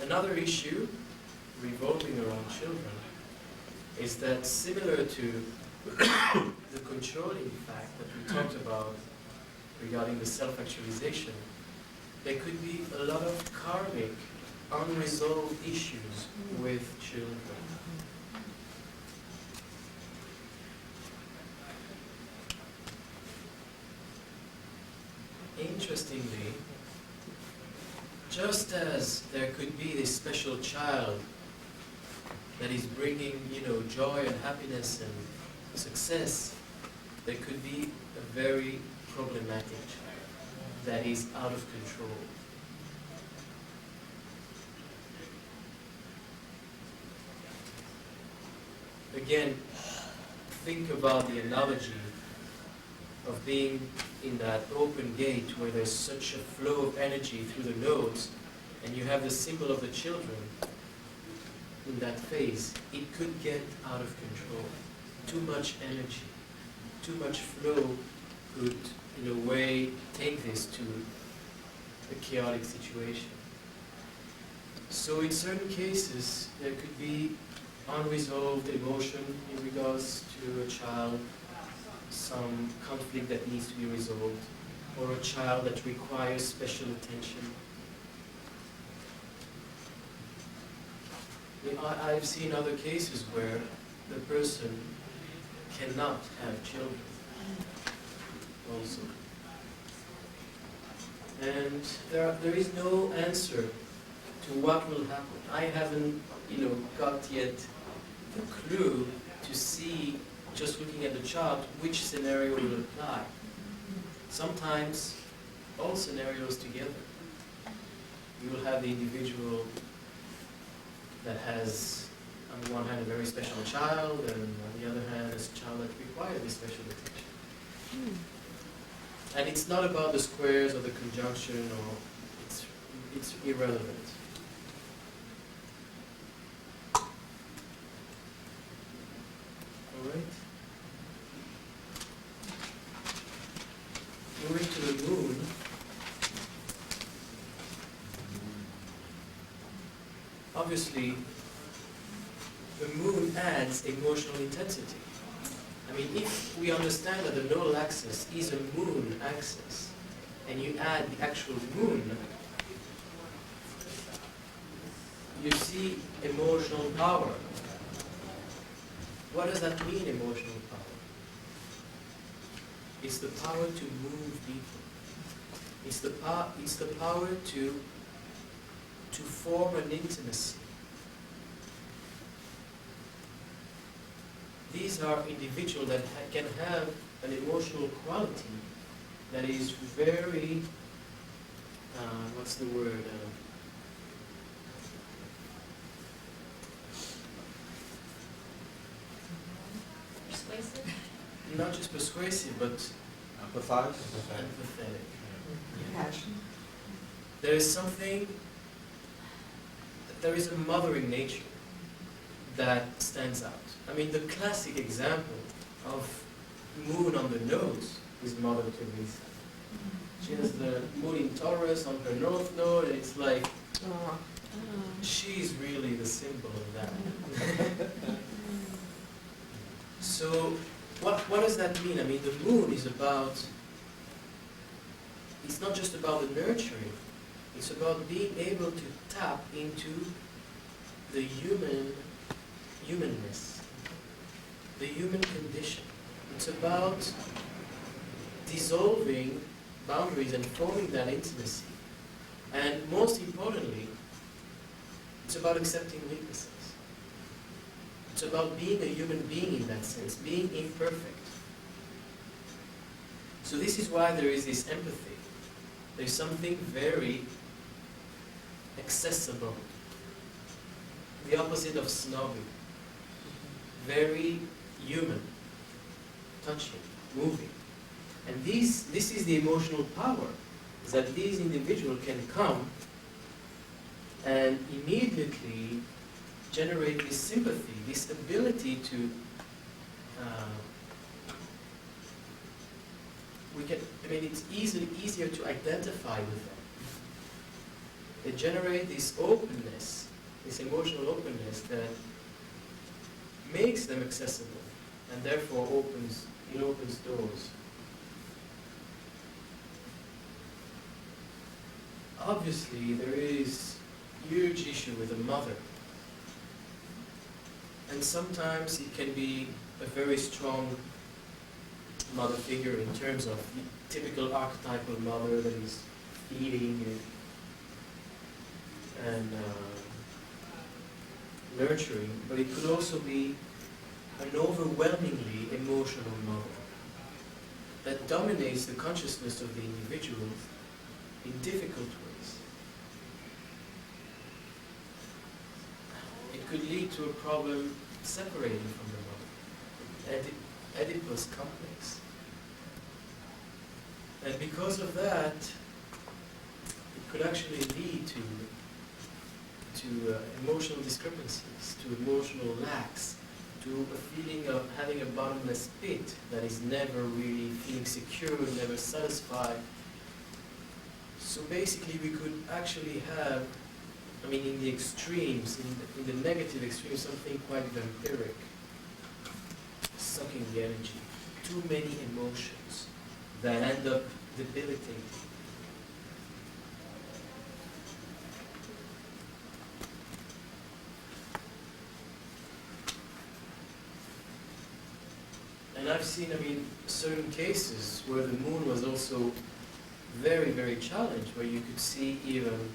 S1: Another issue revolving around children is that, similar to the controlling fact that we talked about regarding the self-actualization, there could be a lot of karmic, unresolved issues with children. Interestingly, just as there could be this special child that is bringing, joy and happiness and success, there could be a very problematic child that is out of control. Again, think about the analogy of being in that open gate where there's such a flow of energy through the nodes, and you have the symbol of the children in that phase. It could get out of control. Too much energy, too much flow could, in a way, take this to a chaotic situation. So in certain cases, there could be unresolved emotion in regards to a child, some conflict that needs to be resolved, or a child that requires special attention. I've seen other cases where the person cannot have children also. And there is no answer to what will happen. I haven't, got yet the clue to see, just looking at the chart, which scenario will apply. Sometimes all scenarios together. You will have the individual that has, on the one hand, a very special child, and on the other hand, a child that requires this special attention. And it's not about the squares or the conjunction, or it's irrelevant. All right. Moving to the moon. Obviously, the moon adds emotional intensity. I mean, if we understand that the nodal axis is a moon axis, and you add the actual moon, you see emotional power. What does that mean, emotional power? It's the power to move people. It's the power to form an intimacy. These are individuals that can have an emotional quality that is very, what's the word?
S5: Persuasive?
S1: Not just persuasive, but
S2: Empathize?
S1: empathetic.
S3: Passion.
S1: There is something, there is a mothering nature that stands out. I mean, the classic example of moon on the nose is Mother Teresa. She has the moon in Taurus on her north node, and it's like, she's really the symbol of that. So, what does that mean? I mean, the moon is about, it's not just about the nurturing, it's about being able to tap into the humanness, the human condition. It's about dissolving boundaries and forming that intimacy. And most importantly, it's about accepting weaknesses. It's about being a human being in that sense, being imperfect. So this is why there is this empathy. There's something very accessible, the opposite of snobby, very human, touching, moving. And this is the emotional power, is that these individuals can come and immediately generate this sympathy, this ability to, it's easier to identify with them. They generate this openness, this emotional openness that makes them accessible, and therefore opens doors. Obviously, there is huge issue with the mother. And sometimes it can be a very strong mother figure in terms of the typical archetypal mother that is feeding and nurturing, but it could also be an overwhelmingly emotional mother that dominates the consciousness of the individual in difficult ways. It could lead to a problem separating from the mother, Oedipus complex. And because of that, it could actually lead to emotional discrepancies, to emotional lacks, to a feeling of having a bottomless pit that is never really feeling secure, never satisfied. So basically we could actually have, in the extremes, in the negative extremes, something quite vampiric, sucking the energy, too many emotions that end up debilitating. I've seen, I mean, certain cases where the moon was also very, very challenged, where you could see even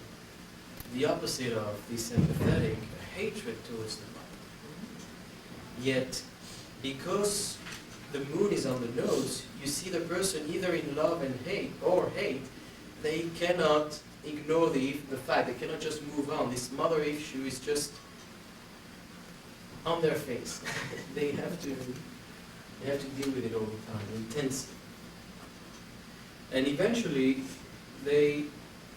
S1: the opposite of the sympathetic hatred towards the Bible. Yet, because the moon is on the nose, you see the person either in love and hate, or hate, they cannot ignore the fact, they cannot just move on. This mother issue is just on their face. they have to deal with it all the time, intensely. And eventually, they,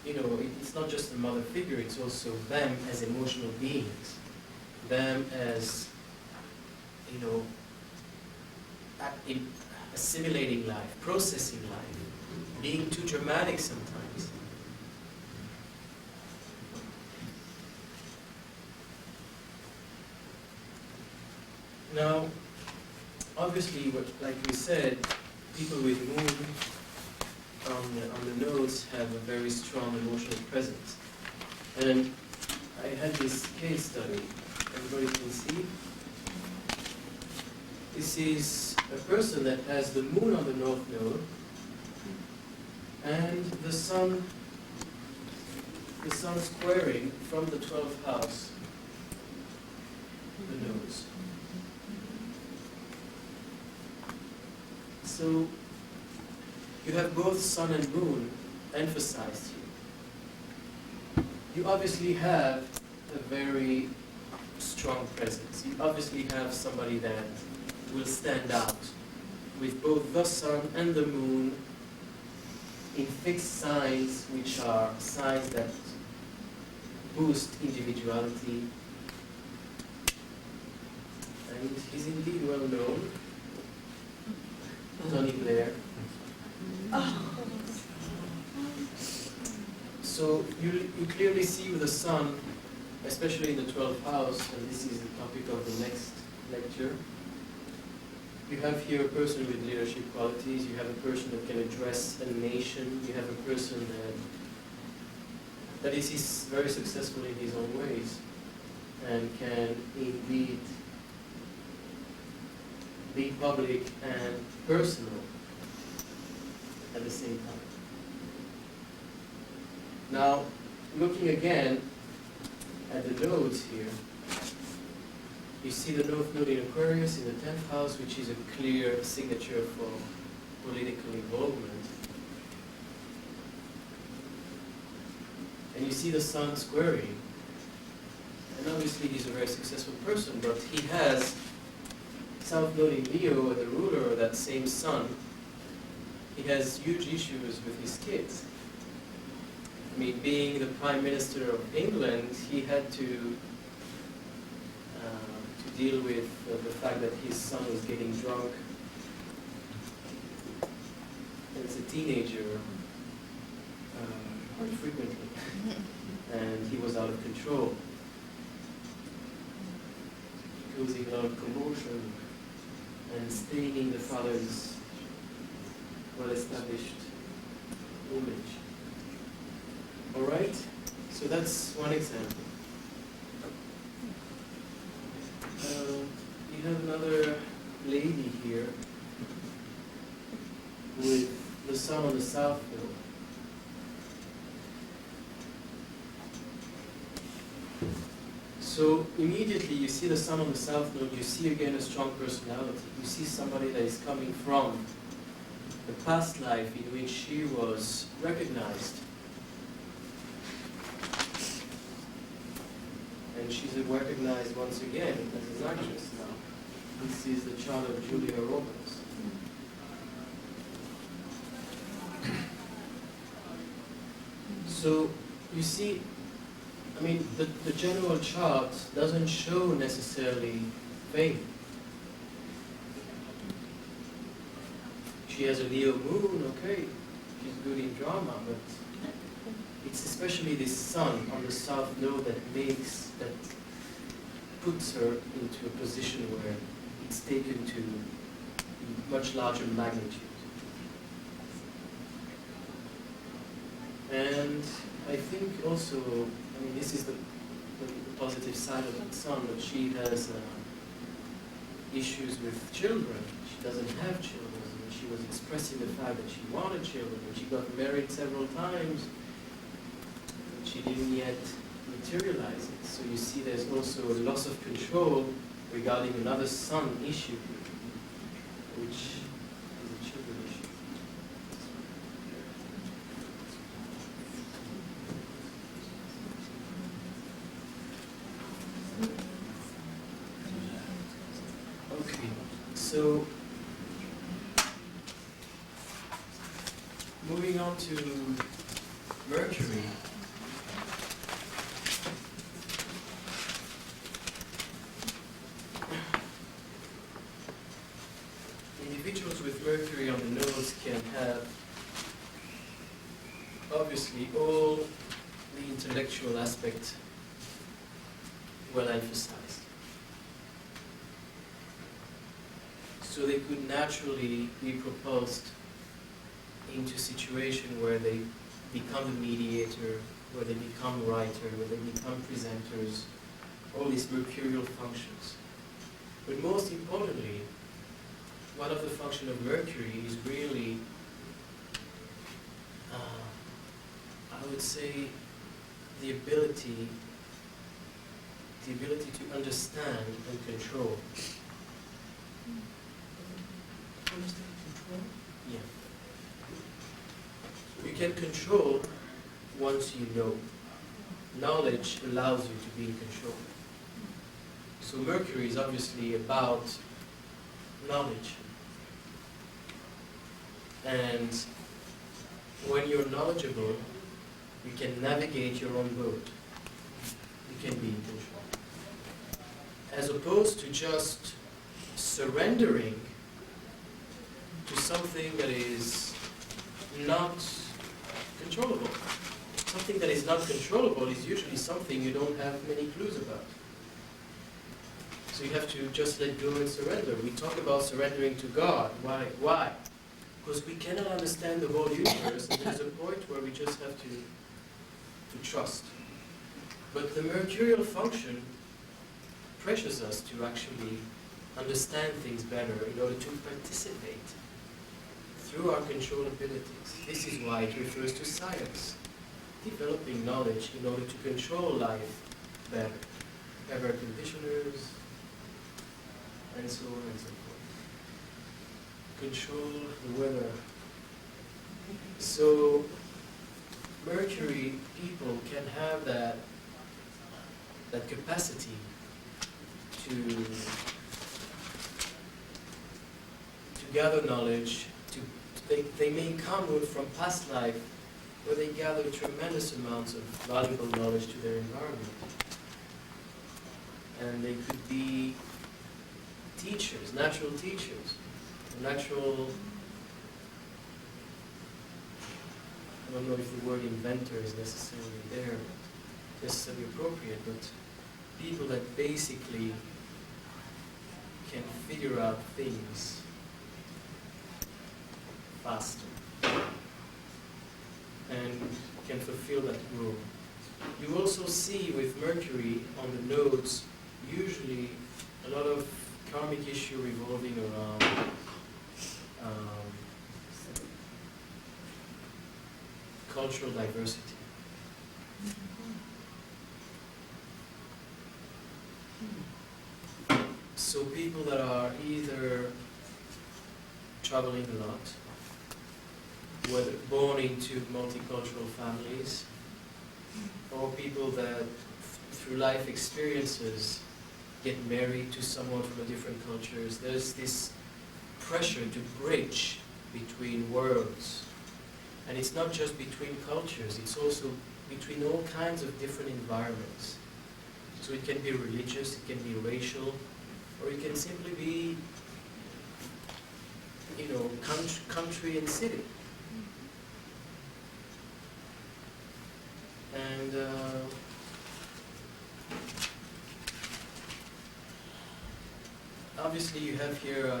S1: you know, it's not just the mother figure, it's also them as emotional beings, them as, you know, assimilating life, processing life, being too dramatic sometimes. Now, obviously, like we said, people with moon on the nodes have a very strong emotional presence. And I had this case study, everybody can see. This is a person that has the moon on the north node and the sun squaring from the 12th house the nodes. So you have both sun and moon emphasized here. You obviously have a very strong presence. You obviously have somebody that will stand out with both the sun and the moon in fixed signs, which are signs that boost individuality. And he's indeed well known, Tony Blair. So you clearly see with the sun, especially in the 12th house, and this is the topic of the next lecture, you have here a person with leadership qualities, you have a person that can address a nation, you have a person that is very successful in his own ways and can indeed be public and personal at the same time. Now, looking again at the nodes here, you see the North Node in Aquarius in the 10th house, which is a clear signature for political involvement. And you see the Sun squaring. And obviously he's a very successful person, but he has South Node in Leo, the ruler of that same Sun. He has huge issues with his kids. I mean, being the Prime Minister of England, he had to deal with the fact that his son was getting drunk as a teenager quite frequently, and he was out of control, causing a lot of commotion and staining the father's well-established image. All right, so that's one example. You have another lady here with the sun on the south node. So immediately you see the sun on the south node, you see again a strong personality. You see somebody that is coming from the past life in which she was recognized. And she's recognized once again as an actress now. This is the child of Julia Roberts. So you see, I mean, the general chart doesn't show necessarily fame. She has a Leo moon, okay, she's good in drama, but it's especially this sun on the south node that puts her into a position where it's taken to much larger magnitude. And I think also, I mean, this is the positive side of the sun, but she has issues with children. She doesn't have children. And she was expressing the fact that she wanted children. And she got married several times, but she didn't yet materialize it. So you see there's also a loss of control regarding another son issue, which is a children issue. Okay, so moving on to Mercury. Individuals with Mercury on the nodes can have obviously all the intellectual aspect well emphasized. So they could naturally be propulsed into a situation where they become a mediator, where they become a writer, where they become presenters, all these mercurial functions. But most importantly, one of the functions of Mercury is really, I would say, the ability to understand and control. Understand and control? Yeah. You can control once you know. Knowledge allows you to be in control. So Mercury is obviously about knowledge. And when you're knowledgeable, you can navigate your own boat. You can be in control. As opposed to just surrendering to something that is not controllable. Something that is not controllable is usually something you don't have many clues about. So you have to just let go and surrender. We talk about surrendering to God. Why? Why? Because we cannot understand the whole universe, and there's a point where we just have to trust. But the mercurial function pressures us to actually understand things better in order to participate through our control abilities. This is why it refers to science, developing knowledge in order to control life better. Air conditioners, and so on and so forth. Control the weather. So Mercury people can have that capacity to gather knowledge. They may come from past life where they gather tremendous amounts of valuable knowledge to their environment. And they could be teachers, natural teachers, natural, I don't know if the word inventor is necessarily there, necessarily appropriate, but people that basically can figure out things faster and can fulfill that role. You also see with Mercury on the nodes usually a lot of karmic issue revolving around cultural diversity. So people that are either traveling a lot, whether born into multicultural families, or people that through life experiences get married to someone from a different cultures. There's this pressure to bridge between worlds. And it's not just between cultures, it's also between all kinds of different environments. So it can be religious, it can be racial, or it can simply be, country and city. And obviously you have here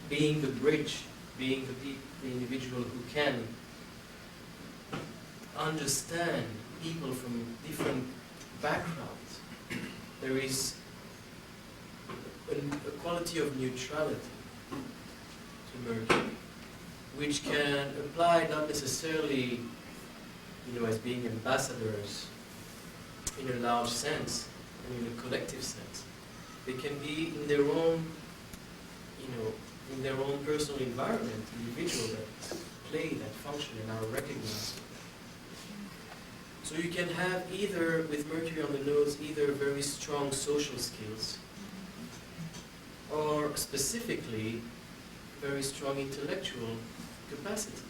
S1: being the bridge, being the individual who can understand people from different backgrounds. There is a quality of neutrality to Mercury, which can apply not necessarily, as being ambassadors in a large sense and in a collective sense. They can be in their own, in their own personal environment, individual that play that function and are recognized. So you can have either, with Mercury on the nodes, either very strong social skills or specifically very strong intellectual capacities.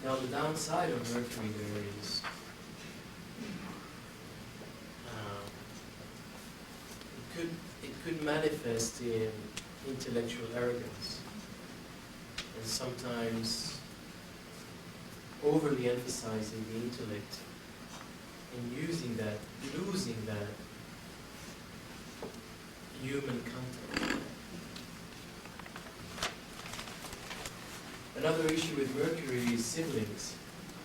S1: Now the downside of Mercury there is it could manifest in intellectual arrogance and sometimes overly emphasizing the intellect and losing that human contact. Another issue with Mercury is siblings.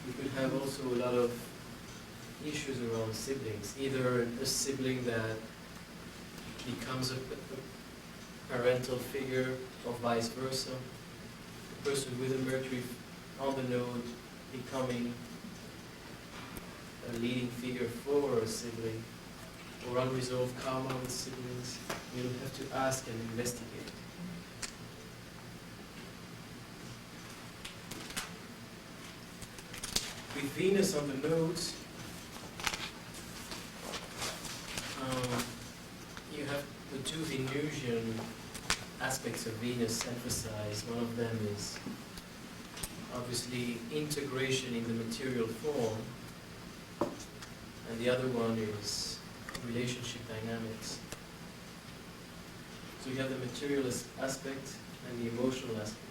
S1: You could have also a lot of issues around siblings. Either a sibling that becomes a parental figure or vice versa. A person with a Mercury on the node becoming a leading figure for a sibling, or unresolved karma with siblings. You'll have to ask and investigate. With Venus on the nodes, you have the two Venusian aspects of Venus emphasized. One of them is obviously integration in the material form, and the other one is relationship dynamics. So you have the materialist aspect and the emotional aspect.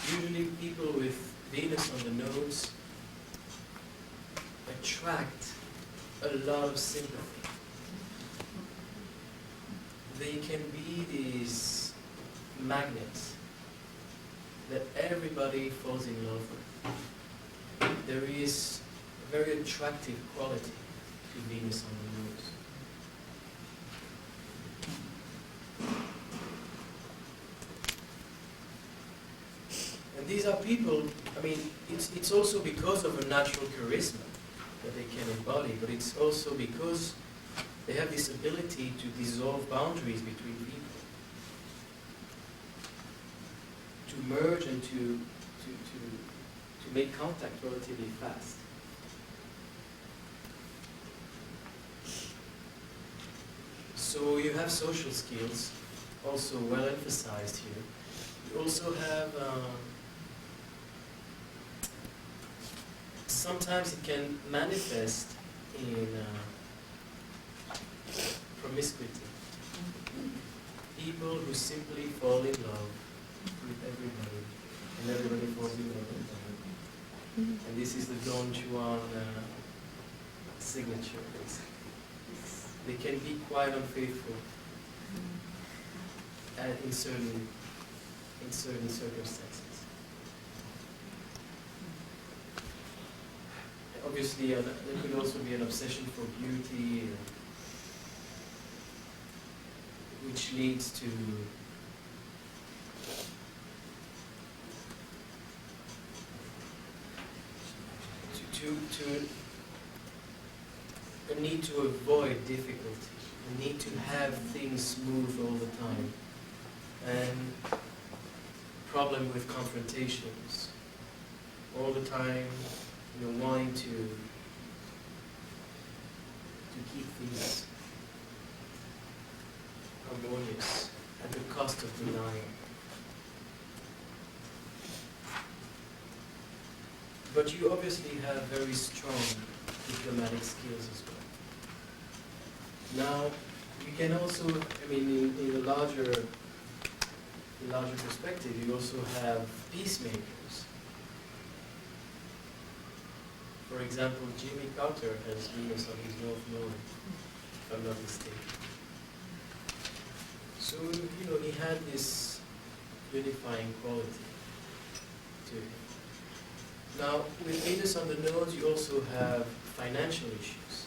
S1: Usually people with Venus on the nodes attract a lot of sympathy. They can be these magnets that everybody falls in love with. There is a very attractive quality to Venus on the nodes. And these are people, it's also because of a natural charisma that they can embody, but it's also because they have this ability to dissolve boundaries between people, to merge and to make contact relatively fast. So you have social skills, also well emphasized here. You also have, sometimes it can manifest in promiscuity. People who simply fall in love with everybody, and everybody falls in love with them. And this is the Don Juan signature. They can be quite unfaithful in certain circumstances. Obviously, there could also be an obsession for beauty, which leads to a need to avoid difficulty, a need to have things smooth all the time, and problem with confrontations, all the time, wanting to keep things harmonious at the cost of denial. But you obviously have very strong diplomatic skills as well. Now, you can also, in a larger perspective, you also have peacemakers. For example, Jimmy Carter has Venus on his North Node, if I'm not mistaken. So, he had this unifying quality to him. Now, with Venus on the nodes, you also have financial issues.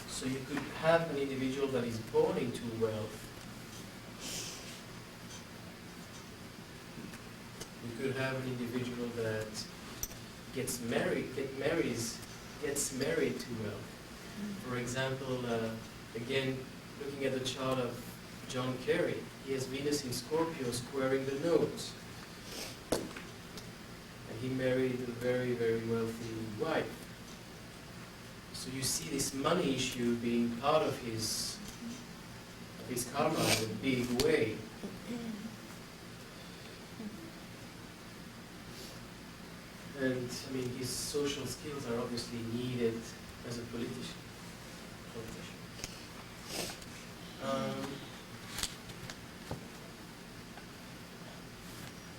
S1: So you could have an individual that is born into wealth. You could have an individual that gets married to wealth. For example, again, looking at the chart of John Kerry, he has Venus in Scorpio squaring the nodes. And he married a very, very wealthy wife. So you see this money issue being part of his karma in a big way. And I mean, his social skills are obviously needed as a politician.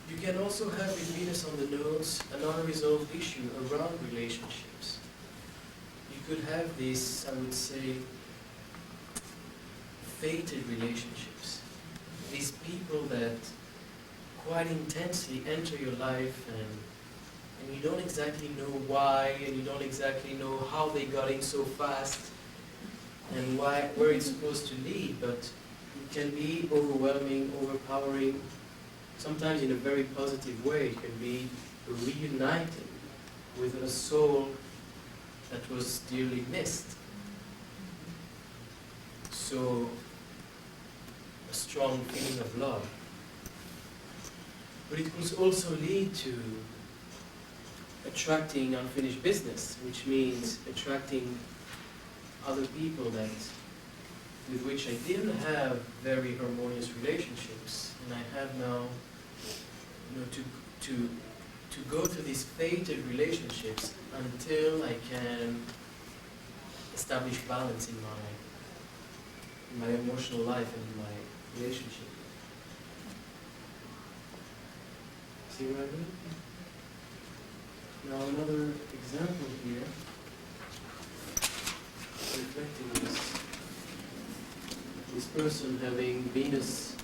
S1: You can also have with Venus on the nodes an unresolved issue around relationships. You could have this, I would say, fated relationships. These people that quite intensely enter your life and you don't exactly know why, and you don't exactly know how they got in so fast and where it's supposed to lead, but it can be overwhelming, overpowering, sometimes in a very positive way. It can be reuniting with a soul that was dearly missed. So, a strong feeling of love. But it could also lead to attracting unfinished business, which means attracting other people with which I didn't have very harmonious relationships, and I have now, to go to these fated relationships until I can establish balance in my emotional life and in my relationship. See what I mean? Now another example here, reflecting this person having Venus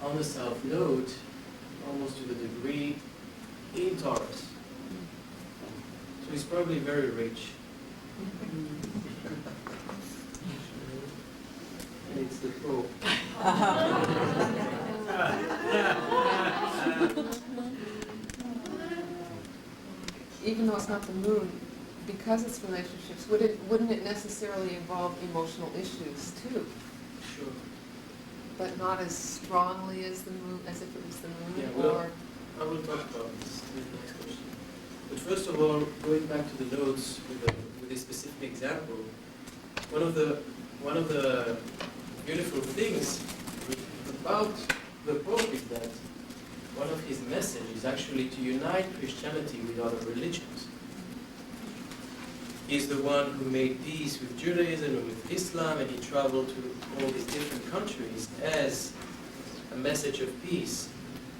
S1: on the south node, almost to the degree in Taurus. So he's probably very rich. And it's the Pope.
S6: Even though it's not the moon, because it's relationships, wouldn't it necessarily involve emotional issues too?
S1: Sure.
S6: But not as strongly as the moon, as if it was the moon?
S1: Yeah, well, I will talk about this in the next question. But first of all, going back to the nodes with a specific example, one of the beautiful things about the Pope is that one of his messages is actually to unite Christianity with other religions. He's the one who made peace with Judaism and with Islam, and he traveled to all these different countries as a message of peace.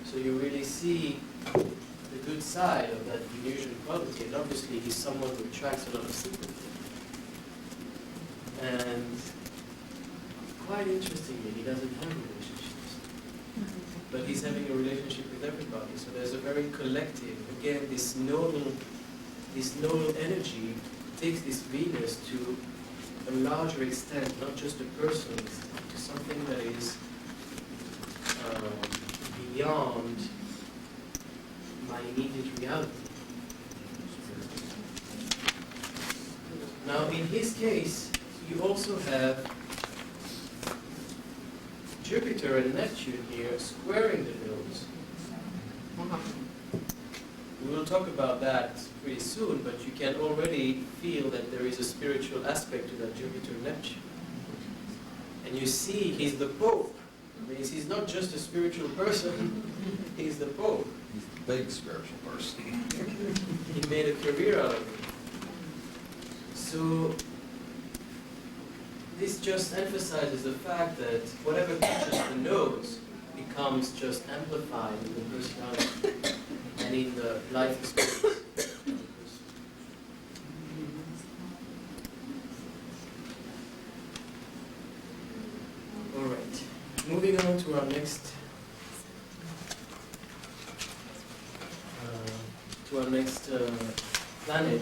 S1: So you really see the good side of that Venusian quality, and obviously he's someone who attracts a lot of sympathy. And quite interestingly, he doesn't have relationships, but he's having a relationship with everybody. So there's a very collective, again, this nodal energy takes this Venus to a larger extent, not just a personal extent, to something that is beyond my immediate reality. Now, in his case, you also have Jupiter and Neptune here squaring the nodes. We will talk about that pretty soon, but you can already feel that there is a spiritual aspect to that Jupiter-Neptune. And you see, he's the Pope. I mean, he's not just a spiritual person, he's the Pope.
S2: He's the big spiritual person.
S1: He made a career out of it. So, this just emphasizes the fact that whatever touches the nose becomes just amplified in the personality and in the life experience. All right, moving on to our next to our next planet,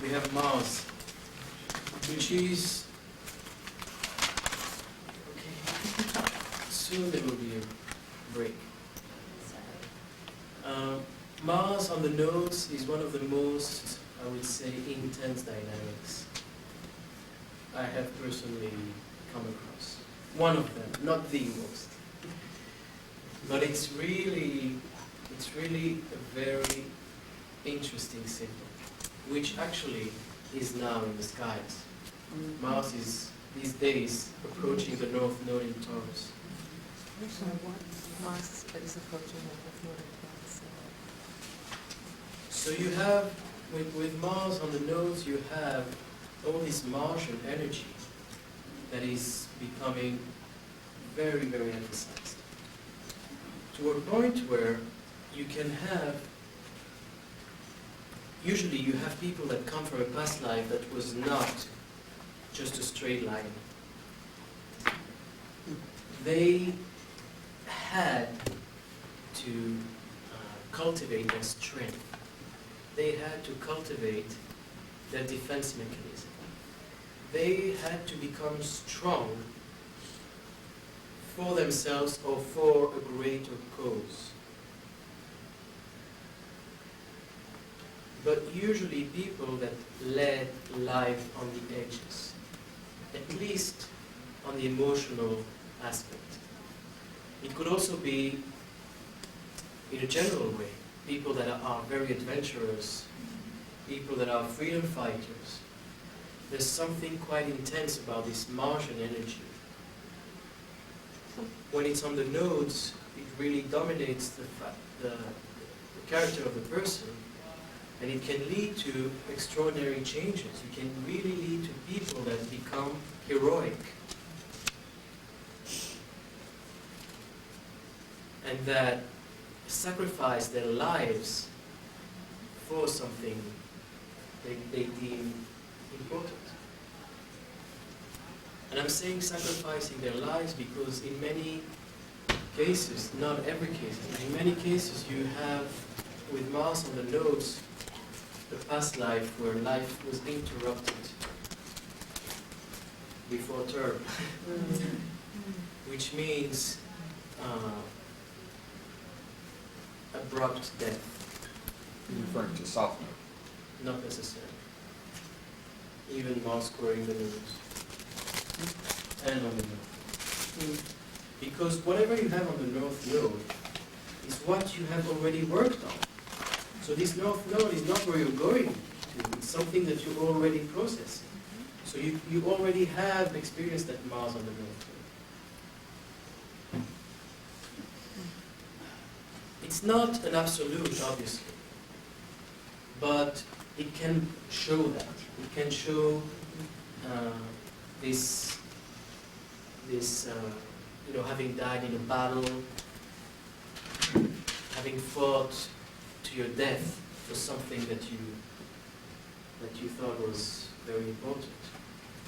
S1: we have Mars, which is, okay, soon there will be a break. Mars on the nodes is one of the most, I would say, intense dynamics I have personally come across. One of them, not the most. But it's really a very interesting symbol, which actually is now in the skies. Mars is, these days, approaching the North Node in Taurus.
S6: Mars is approaching the North Node.
S1: So you have, with Mars on the nodes, you have all this Martian energy that is becoming very, very emphasized. To a point where you can have, usually you have people that come from a past life that was not just a straight line. They had to cultivate their strength. They had to cultivate their defense mechanism. They had to become strong for themselves or for a greater cause. But usually people that led life on the edges, at least on the emotional aspect. It could also be, in a general way, people that are very adventurous, people that are freedom fighters. There's something quite intense about this Martian energy. When it's on the nodes, it really dominates the character of the person, and it can lead to extraordinary changes. It can really lead to people that become heroic. And that sacrifice their lives for something they deem important. And I'm saying sacrificing their lives because in many cases, not every case, but in many cases you have, with Mars on the nodes, a past life where life was interrupted before term, which means abrupt death.
S2: You're referring to South Node.
S1: Not necessarily. Even Mars squaring the nodes. And on the North. Because whatever you have on the North Node is what you have already worked on. So this North Node is not where you're going to, it's something that you're already processing. So you already have experienced that Mars on the North Node. It's not an absolute, obviously, but it can show that. It can show this, having died in a battle, having fought to your death for something that you thought was very important,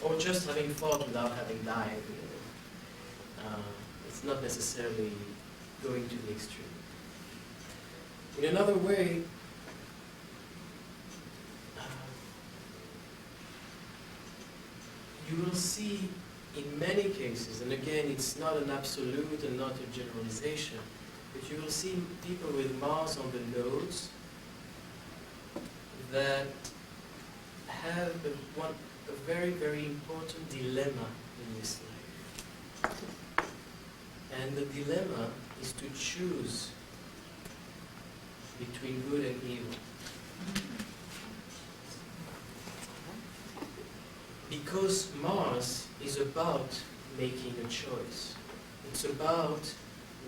S1: or just having fought without having died. It's not necessarily going to the extreme. In another way, you will see in many cases, and again, it's not an absolute and not a generalization, but you will see people with Mars on the nodes that have a very, very important dilemma in this life. And the dilemma is to choose between good and evil. Because Mars is about making a choice. It's about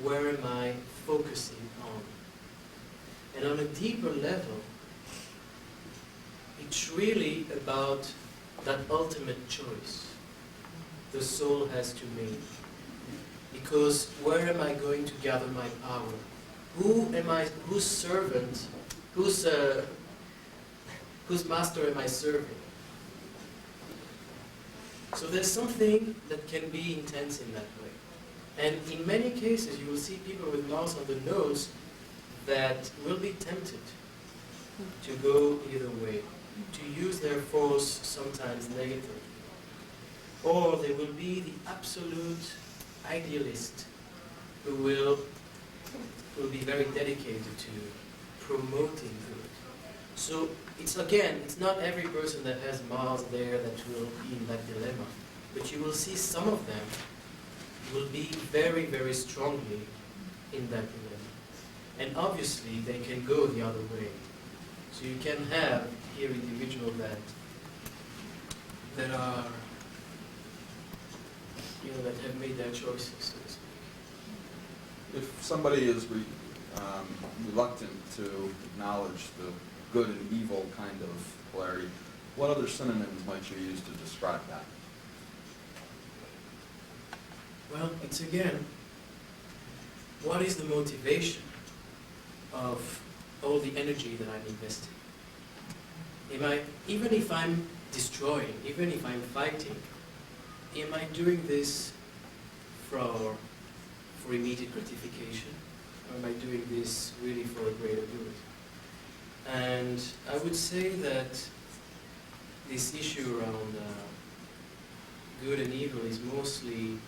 S1: where am I focusing on. And on a deeper level, it's really about that ultimate choice the soul has to make. Because where am I going to gather my power? Who am I, whose servant, whose master am I serving? So there's something that can be intense in that way. And in many cases, you will see people with Mars on the nodes that will be tempted to go either way, to use their force sometimes negatively. Or there will be the absolute idealist who will be very dedicated to promoting good. So it's not every person that has Mars there that will be in that dilemma, but you will see some of them will be very, very strongly in that dilemma. And obviously they can go the other way. So you can have here individuals that are, that have made their choices, so to speak.
S2: If somebody is reluctant to acknowledge the good and evil kind of polarity, what other synonyms might you use to describe that?
S1: Well, it's again, what is the motivation of all the energy that I'm investing? Even if I'm destroying, even if I'm fighting, am I doing this for immediate gratification? Or am I doing this really for a greater good? And I would say that this issue around good and evil is mostly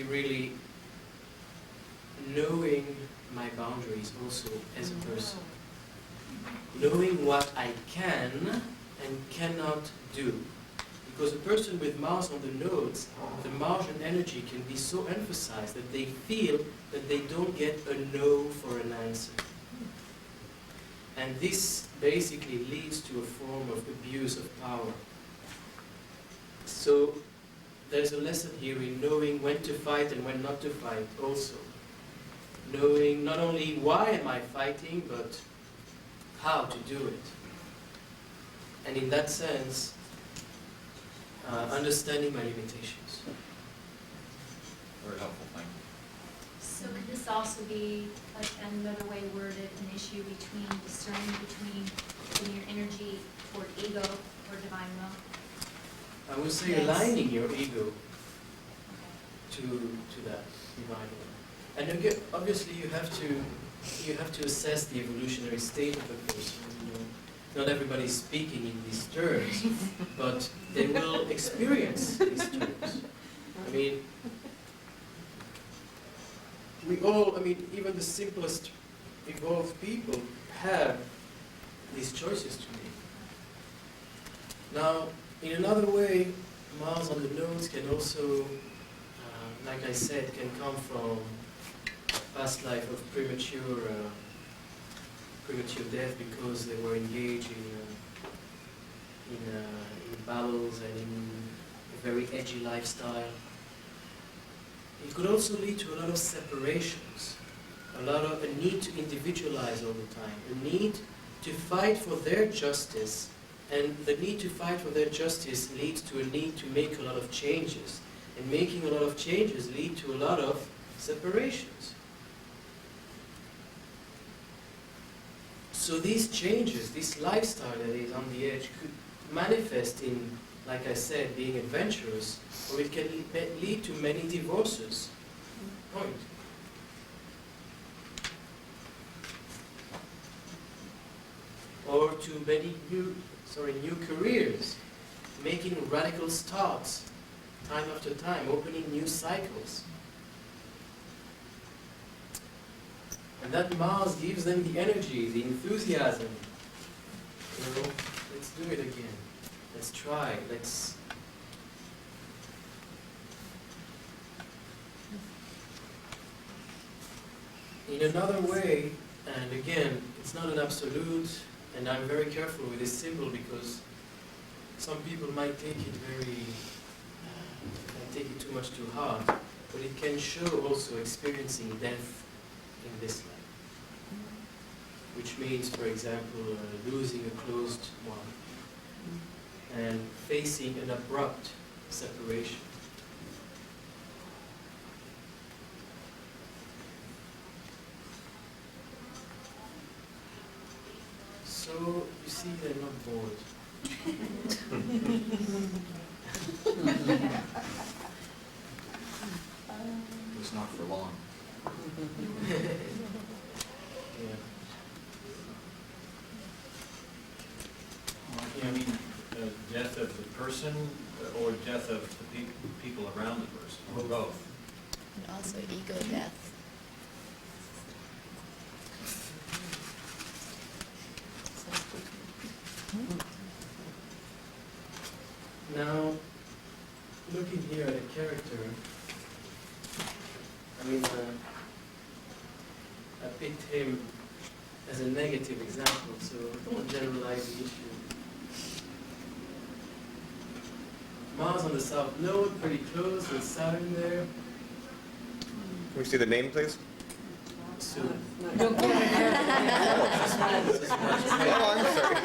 S1: really knowing my boundaries also as a person. Knowing what I can and cannot do. Because a person with Mars on the nodes, the Martian energy can be so emphasized that they feel that they don't get a no for an answer. And this basically leads to a form of abuse of power. So there's a lesson here in knowing when to fight and when not to fight also. Knowing not only why am I fighting, but how to do it. And in that sense, understanding my limitations.
S2: Very helpful, thank you.
S5: So could this also be, like another way worded, an issue between discerning between putting your energy toward ego or divine will?
S1: I would say
S5: Yes.
S1: aligning your ego to that divine will. And again, obviously you have to assess the evolutionary state of a person. Not everybody is speaking in these terms, but they will experience these terms. Even the simplest evolved people have these choices to make. Now, in another way, Mars on the nodes can also, like I said, can come from past life of premature death because they were engaged in battles and in a very edgy lifestyle. It could also lead to a lot of separations, a need to individualize all the time, a need to fight for their justice, and the need to fight for their justice leads to a need to make a lot of changes, and making a lot of changes lead to a lot of separations. So these changes, this lifestyle that is on the edge could manifest in, like I said, being adventurous, or it can lead to many divorces. Point. Or to many new careers, making radical starts time after time, opening new cycles. And that Mars gives them the energy, the enthusiasm. Let's do it again. Let's try. In another way, and again, it's not an absolute, and I'm very careful with this symbol because some people might take it too much to heart, but it can show also experiencing death in this life. Which means, for example, losing a closed one and facing an abrupt separation. So, you see, they're not bored.
S2: It's not for long.
S1: Yeah.
S7: I mean, death of the person or death of the people around the person, or both?
S8: And also ego death.
S1: Now, looking here at a character, I mean, I picked him as a negative example, so I don't want to generalize the issue. Mars on the south node, pretty close, with Saturn there.
S9: Can we see the name, please?
S1: Soon.
S3: Don't get it.
S9: Oh, I'm sorry.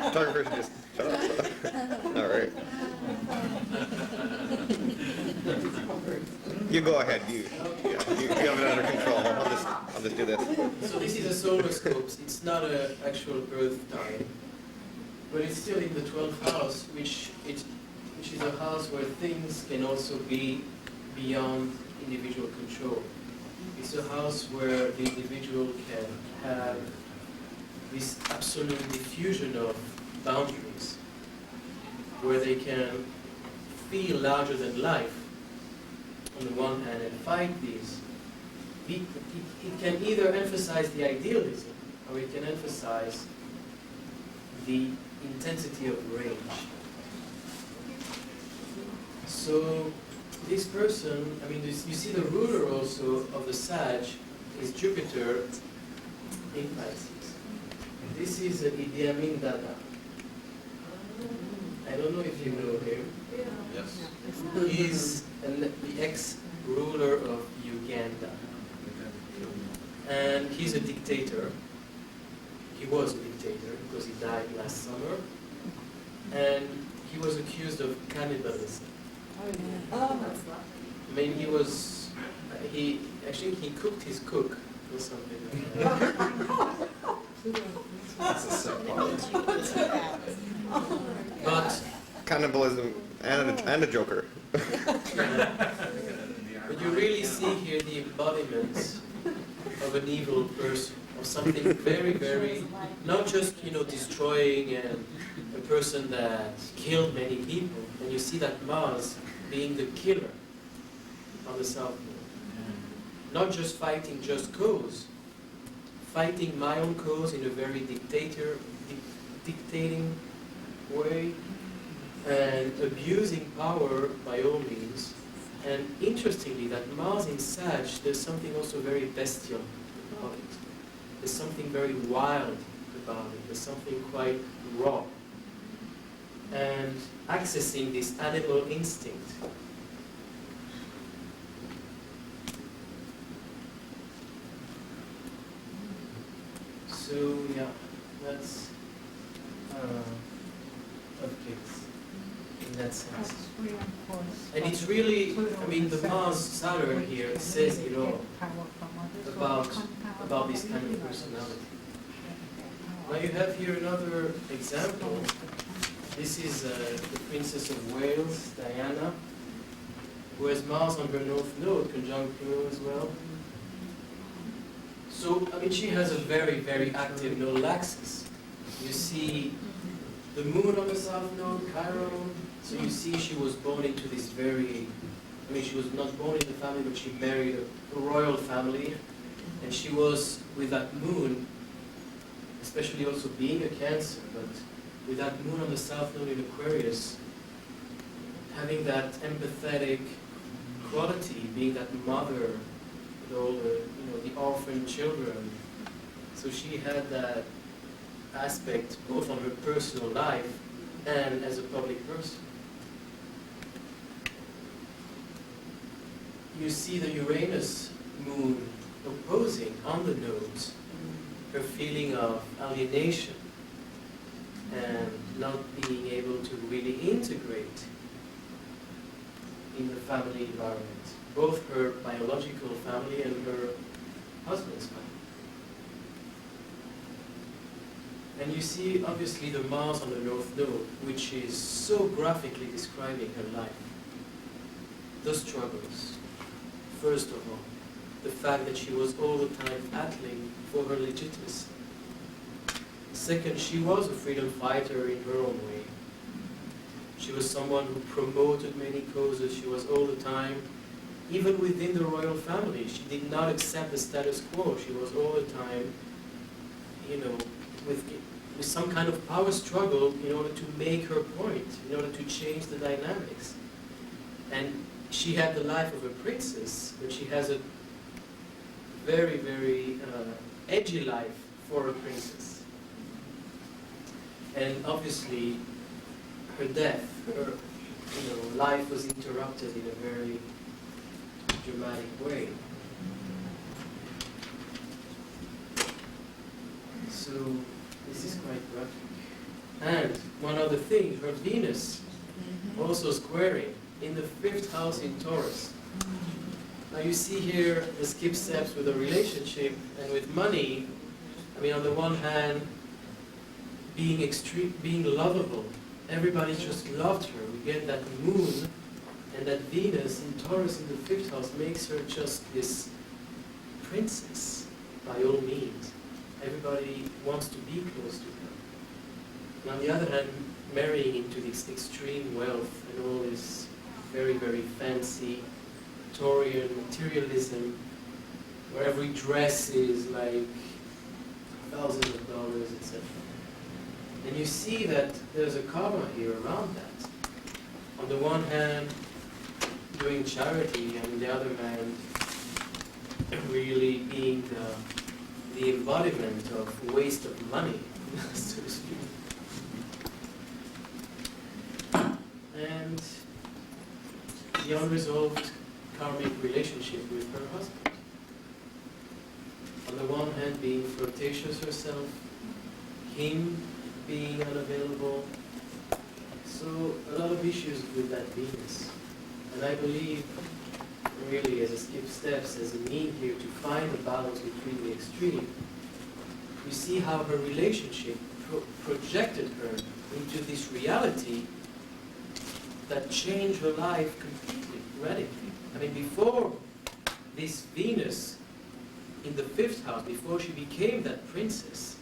S9: Photographer should just shut up. All right. You go ahead. You have it under control. I'll just do this.
S1: So this is a solar scope. It's not an actual Earth time, but it's still in the 12th house, which is a house where things can also be beyond individual control. It's a house where the individual can have this absolute diffusion of boundaries, where they can feel larger than life on the one hand and fight these. It can either emphasize the idealism or it can emphasize the intensity of range. So this person, I mean, you see the ruler also of the Sag is Jupiter in Pisces. This is Idi Amin Dada. I don't know if you know him.
S2: Yes.
S1: He's the ex-ruler of Uganda. And he's a dictator. He was a dictator because he died last summer. And he was accused of cannibalism. I mean, he cooked his cook or something like that.
S2: That's a sick part.
S1: But
S9: Cannibalism and a joker.
S1: But you really see here the embodiment of an evil person, of something very, very, not just, destroying and a person that killed many people. And you see that Mars being the killer on the South Pole. Not just fighting just cause, fighting my own cause in a very dictating way, and abusing power by all means. And interestingly, that Mars in Sag, there's something also very bestial about it. There's something very wild about it. There's something quite raw. And accessing this animal instinct. So, yeah, that's objects in that sense. And it's really, I mean, the Mars-Saturn here says it all about this kind of personality. Now you have here another example. This is the Princess of Wales, Diana, who has Mars on her North Node, conjunct Pluto as well. So, I mean, she has a very, very active nodal axis. You see the Moon on the South Node, Chiron. So you see she was born into this very, I mean, she was not born in the family, but she married a royal family. And she was, with that Moon, especially also being a Cancer, but with that Moon on the South Node in Aquarius, having that empathetic quality, being that mother with all the orphan children. So she had that aspect both on her personal life and as a public person. You see the Uranus Moon opposing on the nodes her feeling of alienation and not being able to really integrate in the family environment, both her biological family and her husband's family. And you see, obviously, the Mars on the North Node, which is so graphically describing her life. The struggles, first of all. The fact that she was all the time battling for her legitimacy. Second, she was a freedom fighter in her own way. She was someone who promoted many causes. She was all the time, even within the royal family, she did not accept the status quo. She was all the time, with some kind of power struggle in order to make her point, in order to change the dynamics. And she had the life of a princess, but she has a very, very edgy life for a princess. And obviously, her death, her life was interrupted in a very dramatic way. So this is quite graphic. And one other thing, her Venus also squaring in the 5th house in Taurus. Now you see here the skip steps with a relationship and with money. I mean, on the one hand, being extreme, being lovable. Everybody just loved her. We get that moon and that Venus in Taurus in the 5th house makes her just this princess by all means. Everybody wants to be close to her. And on the other hand, marrying into this extreme wealth and all this very, very fancy Taurian materialism, where every dress is like thousands of dollars, etc. And you see that there's a karma here around that. On the one hand, doing charity, and on the other hand, really being the embodiment of waste of money, so to speak. And the unresolved karmic relationship with her husband. On the one hand, being flirtatious herself, him being unavailable. So a lot of issues with that Venus. And I believe, really, as a skip steps, as a mean here to find the balance between the extreme, you see how her relationship projected her into this reality that changed her life completely, radically. I mean, before this Venus in the 5th house, before she became that princess,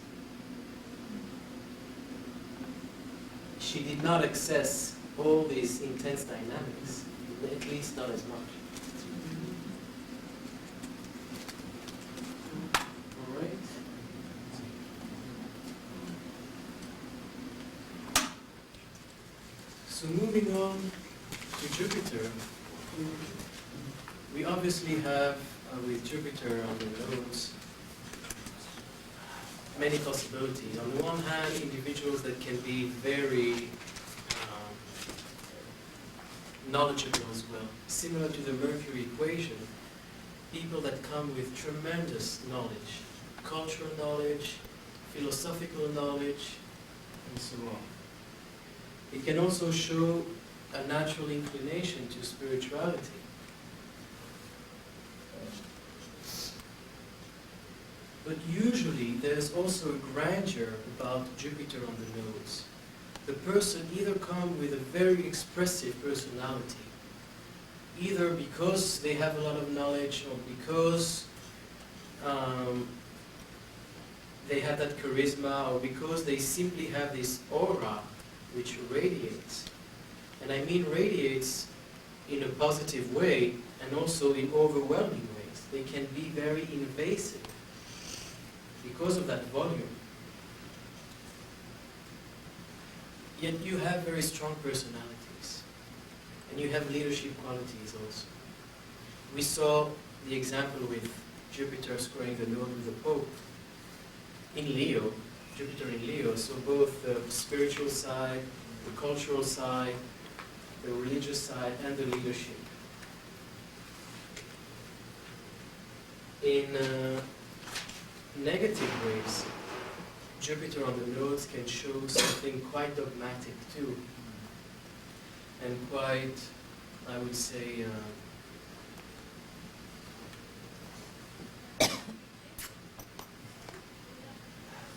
S1: she did not access all these intense dynamics, at least not as much. All right. So moving on to Jupiter, we obviously have with Jupiter on the nodes many possibilities. On the one hand, individuals that can be very knowledgeable as well. Similar to the Mercury equation, people that come with tremendous knowledge, cultural knowledge, philosophical knowledge, and so on. It can also show a natural inclination to spirituality. But usually there's also a grandeur about Jupiter on the nodes. The person either comes with a very expressive personality, either because they have a lot of knowledge or because they have that charisma, or because they simply have this aura which radiates. And I mean radiates in a positive way and also in overwhelming ways. They can be very invasive because of that volume. Yet you have very strong personalities, and you have leadership qualities also. We saw the example with Jupiter squaring the node with the Pope in Leo, Jupiter in Leo, so both the spiritual side, the cultural side, the religious side, and the leadership. In negative ways, Jupiter on the nodes can show something quite dogmatic too, and quite, I would say,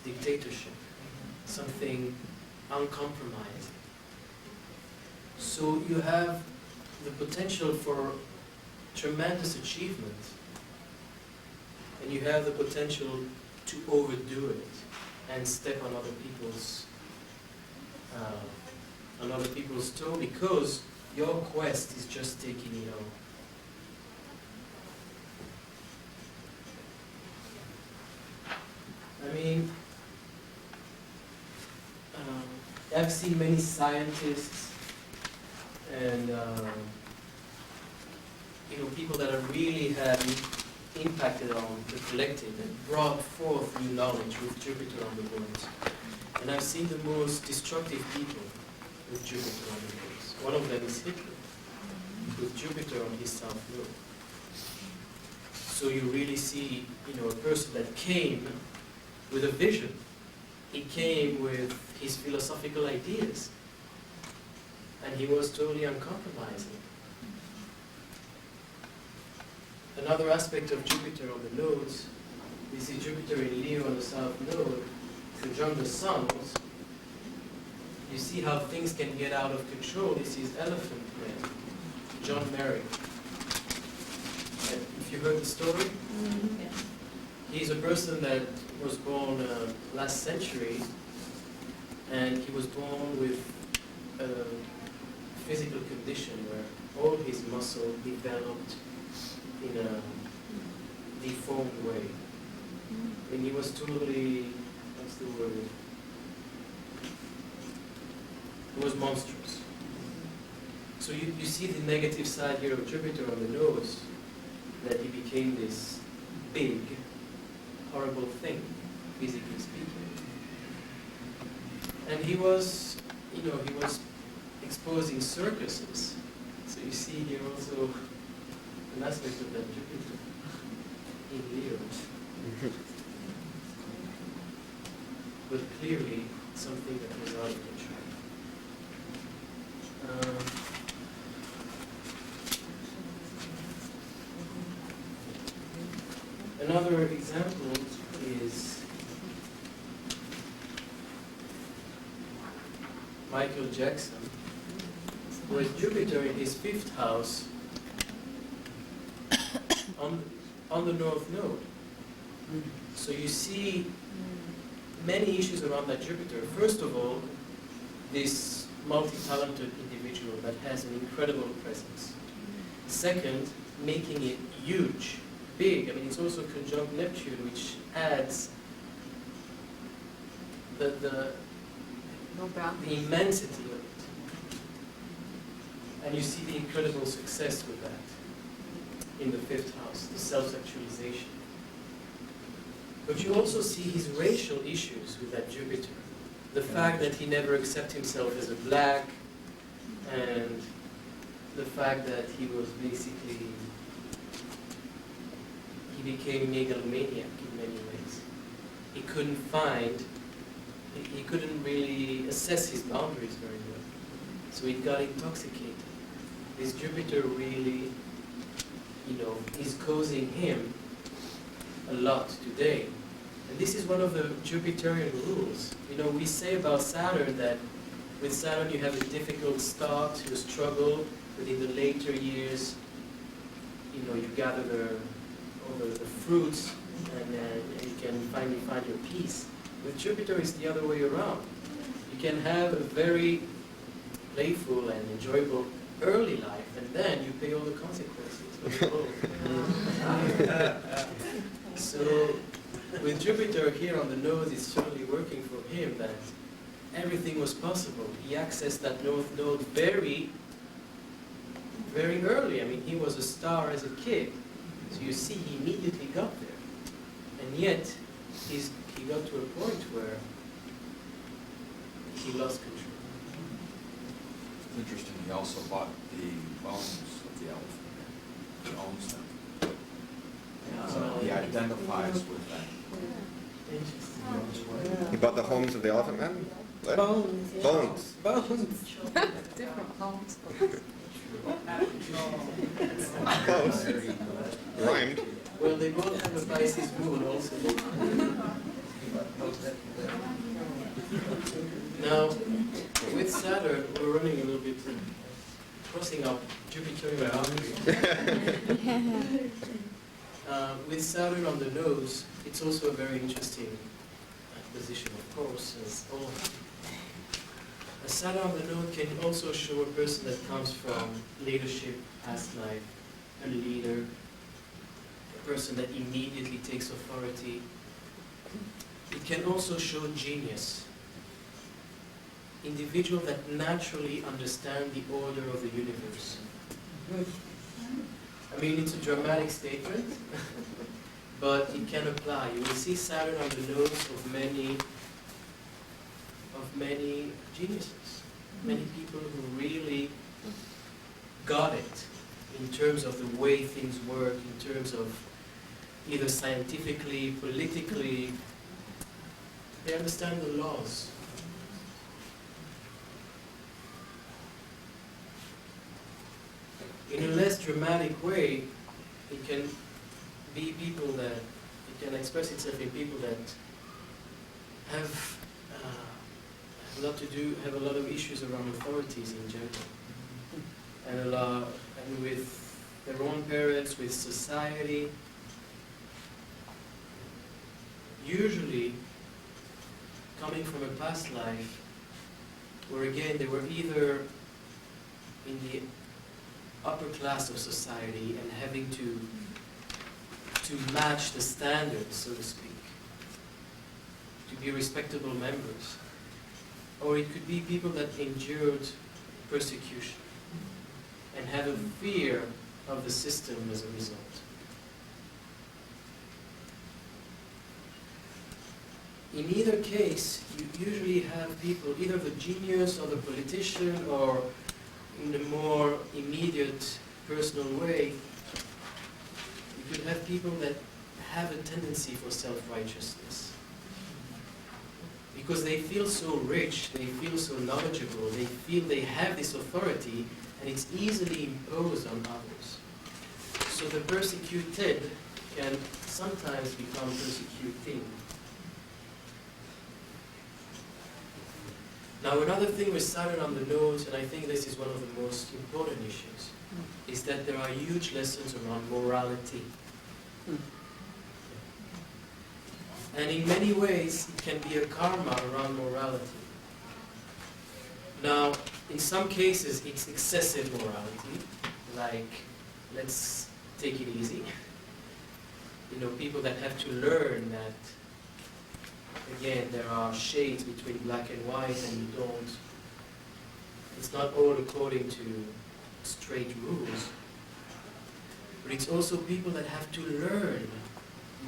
S1: dictatorship, something uncompromising. So you have the potential for tremendous achievement, and you have the potential to overdo it and step on other people's toe, because your quest is just taking, I mean, I've seen many scientists and people that are really have impacted on the collective and brought forth new knowledge with Jupiter on the moons. And I've seen the most destructive people with Jupiter on the moons. One of them is Hitler, with Jupiter on his south node. So you really see, a person that came with a vision. He came with his philosophical ideas, and he was totally uncompromising. Another aspect of Jupiter on the nodes, we see Jupiter in Leo on the south node, conjunct the Sun. You see how things can get out of control. This is Elephant Man, John Merrick. If you heard the story, he's a person that was born last century, and he was born with a physical condition where all his muscle developed in a deformed way. And he was totally, what's the word? It was monstrous. So you see the negative side here of Jupiter on the nose, that he became this big, horrible thing, physically speaking. And he was, he was exposing circuses. So you see here also an aspect of that Jupiter in Leo. But clearly something that was out of control. Another example is Michael Jackson, who has Jupiter in his 5th house on the North Node. So you see many issues around that Jupiter. First of all, this multi-talented individual that has an incredible presence. Second, making it huge, big. I mean, it's also conjunct Neptune, which adds the immensity of it. And you see the incredible success with that in the 5th house, the self-actualization. But you also see his racial issues with that Jupiter. The fact that he never accepted himself as a black, and the fact that he was basically, he became megalomaniac in many ways. He couldn't he couldn't really assess his boundaries very well. So he got intoxicated. This Jupiter really, is causing him a lot today. And this is one of the Jupiterian rules. We say about Saturn that with Saturn you have a difficult start, you struggle, but in the later years, you gather all the fruits, and you can finally find your peace. With Jupiter, it's the other way around. You can have a very playful and enjoyable early life, and then you pay all the consequences when you're old. So, with Jupiter here on the node, it's certainly working for him that everything was possible. He accessed that North Node very, very early. I mean, he was a star as a kid. So you see, he immediately got there. And yet, he got to a point where he lost control.
S2: It's interesting, he also bought the bones of the elephant. He owns them. So he identifies with that.
S9: You bought the homes of the Elephant Man? What?
S6: Bones.
S9: Bones.
S6: Different bones.
S9: Close. Rhymed.
S1: Well, they both have a Pisces moon also. Now, with Saturn, we're running a little bit crossing up Jupiter and Mercury. With Saturn on the nose, it's also a very interesting position, of course, as all. A Saturn on the nose can also show a person that comes from leadership, past life, a leader, a person that immediately takes authority. It can also show genius, individuals that naturally understand the order of the universe. I mean, it's a dramatic statement, but it can apply. You will see Saturn on the nose of many geniuses, many people who really got it in terms of the way things work, in terms of either scientifically, politically. They understand the laws. In a less dramatic way, it can be people that, it can express itself in people that have a lot to do, have a lot of issues around authorities in general. And with their own parents, with society. Usually, coming from a past life, where again they were either in the upper class of society and having to match the standards, so to speak, to be respectable members. Or it could be people that endured persecution and have a fear of the system as a result. In either case, you usually have people, either the genius or the politician, or in a more immediate personal way, you could have people that have a tendency for self-righteousness. Because they feel so rich, they feel so knowledgeable, they feel they have this authority, and it's easily imposed on others. So the persecuted can sometimes become persecuting. Now, another thing with Saturn on the nose, and I think this is one of the most important issues, is that there are huge lessons around morality. And in many ways, it can be a karma around morality. Now, in some cases, it's excessive morality, like, let's take it easy. You know, people that have to learn that, again, there are shades between black and white, and you don't, it's not all according to straight rules. But it's also people that have to learn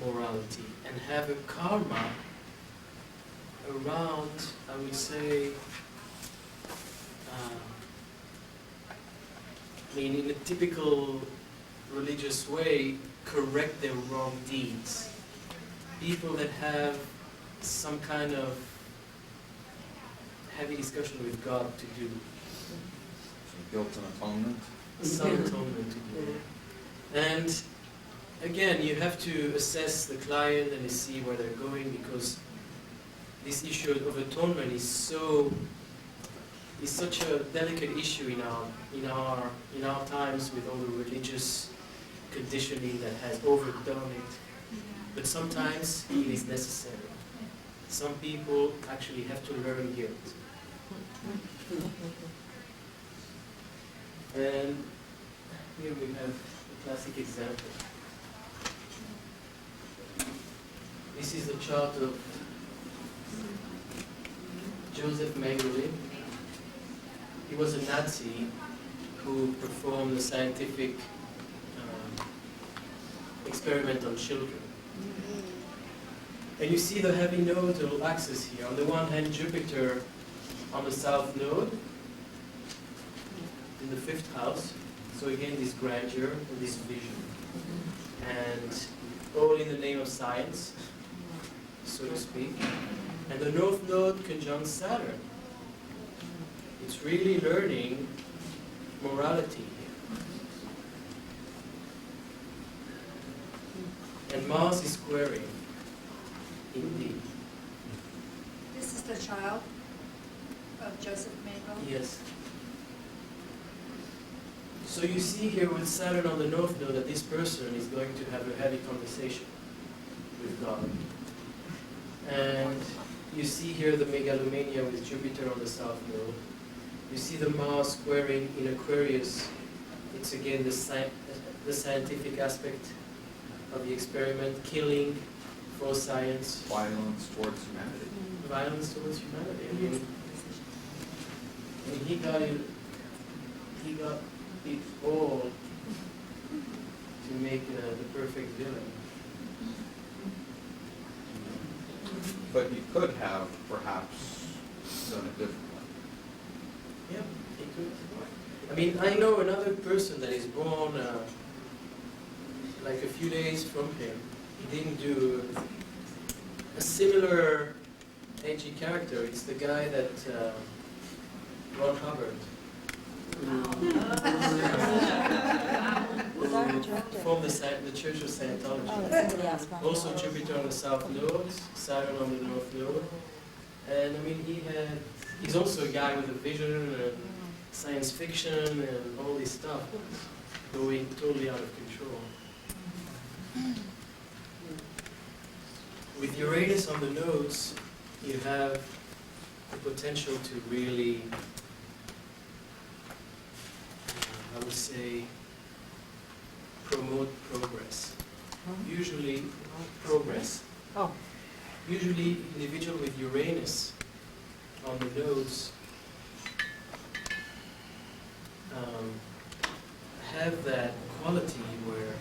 S1: morality and have a karma around, I would say, I mean, in a typical religious way, correct their wrong deeds. People that have some kind of heavy discussion with God to do.
S2: Some guilt and atonement.
S1: Some atonement to do. And again, you have to assess the client and see where they're going, because this issue of atonement is such a delicate issue in our times, with all the religious conditioning that has overdone it. But sometimes it is necessary. Some people actually have to learn guilt. And here we have a classic example. This is the chart of Joseph Mengele. He was a Nazi who performed a scientific experiment on children. And you see the heavy nodal axis here. On the one hand, Jupiter on the south node, in the 5th house. So again, this grandeur and this vision. And all in the name of science, so to speak. And the north node conjunct Saturn. It's really learning morality here. And Mars is squaring, indeed.
S10: This is the child of Joseph Mengele.
S1: Yes. So you see here with Saturn on the North Node that this person is going to have a heavy conversation with God. And you see here the megalomania with Jupiter on the South Node. You see the Mars squaring in Aquarius. It's again the scientific aspect of the experiment, killing for science.
S2: Violence towards humanity.
S1: Violence towards humanity. I mean he got it all to make the perfect villain.
S2: But he could have perhaps done it differently.
S1: Yeah, he could. I mean, I know another person that is born like a few days from him. He didn't do a similar edgy character. It's the guy that Ron Hubbard, formed the Church of Scientology. Also Jupiter on the South Node, Saturn on the North Node. And I mean, he's also a guy with a vision and science fiction and all this stuff going totally out of control. With Uranus on the nodes, you have the potential to really, I would say, promote progress. Usually, progress.
S3: Oh,
S1: Usually, individual with Uranus on the nodes have that quality where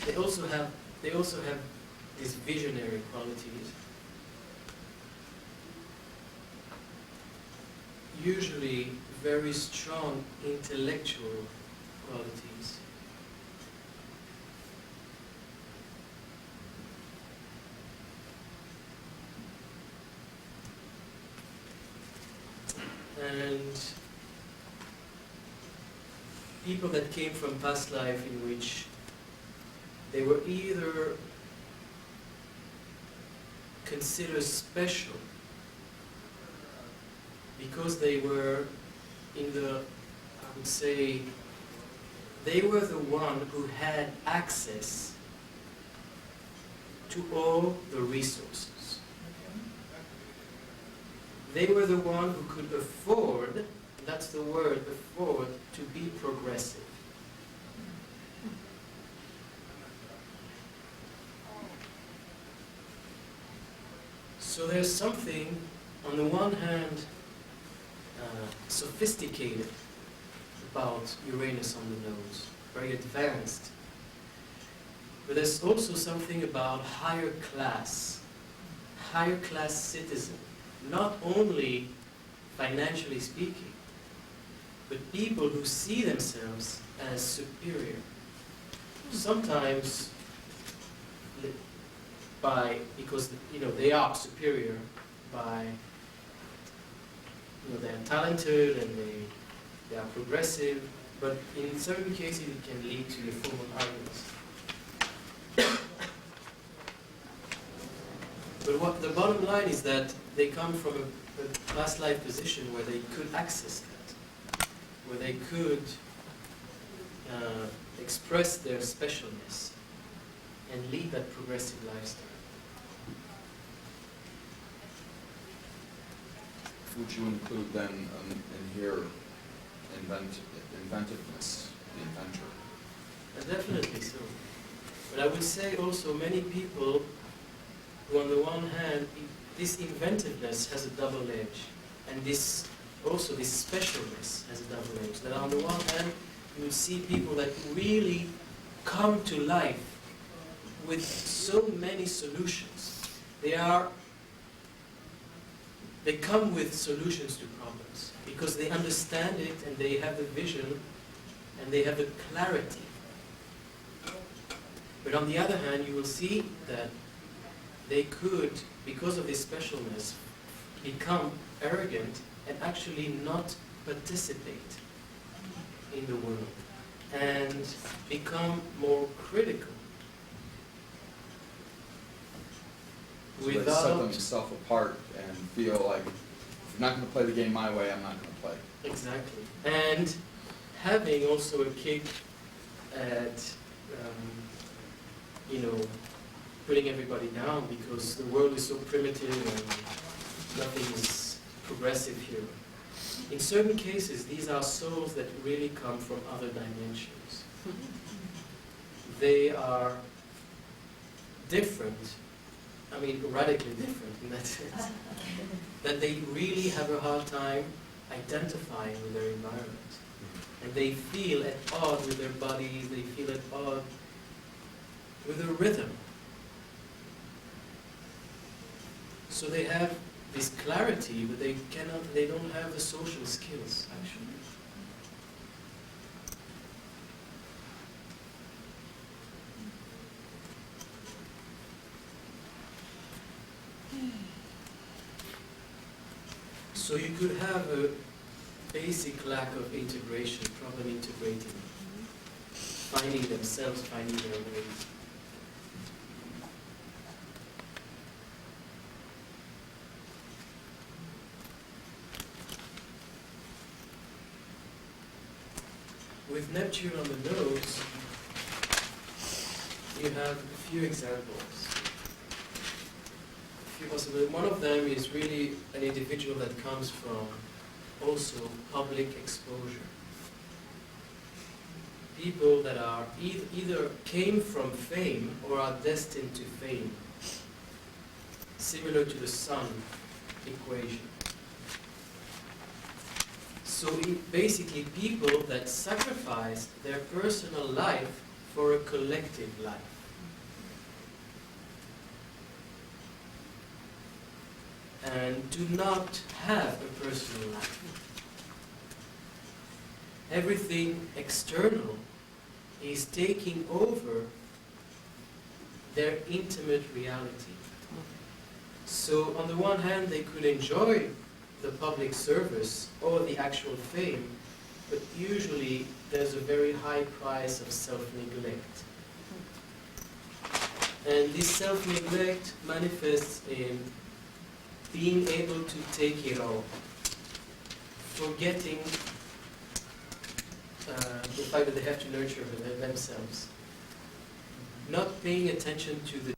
S1: they also have these visionary qualities. Usually, very strong intellectual qualities. And people that came from past life in which they were either considered special because they were in the, I would say, they were the one who had access to all the resources. They were the one who could afford, that's the word, afford, to be progressive. So there's something, on the one hand, sophisticated about Uranus on the nose, very advanced. But there's also something about higher class citizen, not only financially speaking, but people who see themselves as superior. Sometimes because they are superior by, they are talented and they are progressive, but in certain cases it can lead to the form of arrogance. But the bottom line is that they come from a past life position where they could access that, where they could express their specialness and lead that progressive lifestyle.
S2: Would you include then in here inventiveness, the inventor?
S1: Definitely so. But I would say also many people who on the one hand, this inventiveness has a double edge, and this specialness has a double edge. That on the one hand, you would see people that really come to life with so many solutions. They come with solutions to problems because they understand it and they have the vision and they have the clarity. But on the other hand, you will see that they could, because of this specialness, become arrogant and actually not participate in the world and become more critical.
S2: So they set themselves apart and feel like, if you're not going to play the game my way, I'm not going to play.
S1: Exactly. And having also a kick at, putting everybody down because the world is so primitive and nothing is progressive here. In certain cases, these are souls that really come from other dimensions. They are different, radically different in that sense, that they really have a hard time identifying with their environment. And they feel at odds with their bodies, they feel at odds with the rhythm. So they have this clarity, but they don't have the social skills, actually. So you could have a basic lack of integration, properly integrating, finding themselves, finding their ways. With Neptune on the nose, you have a few examples. One of them is really an individual that comes from also public exposure. People that are either came from fame or are destined to fame, similar to the sun equation. So basically people that sacrifice their personal life for a collective life. And do not have a personal life. Everything external is taking over their intimate reality. So on the one hand, they could enjoy the public service or the actual fame, but usually there's a very high price of self-neglect. And this self-neglect manifests in being able to take it all, forgetting the fact that they have to nurture themselves, not paying attention to the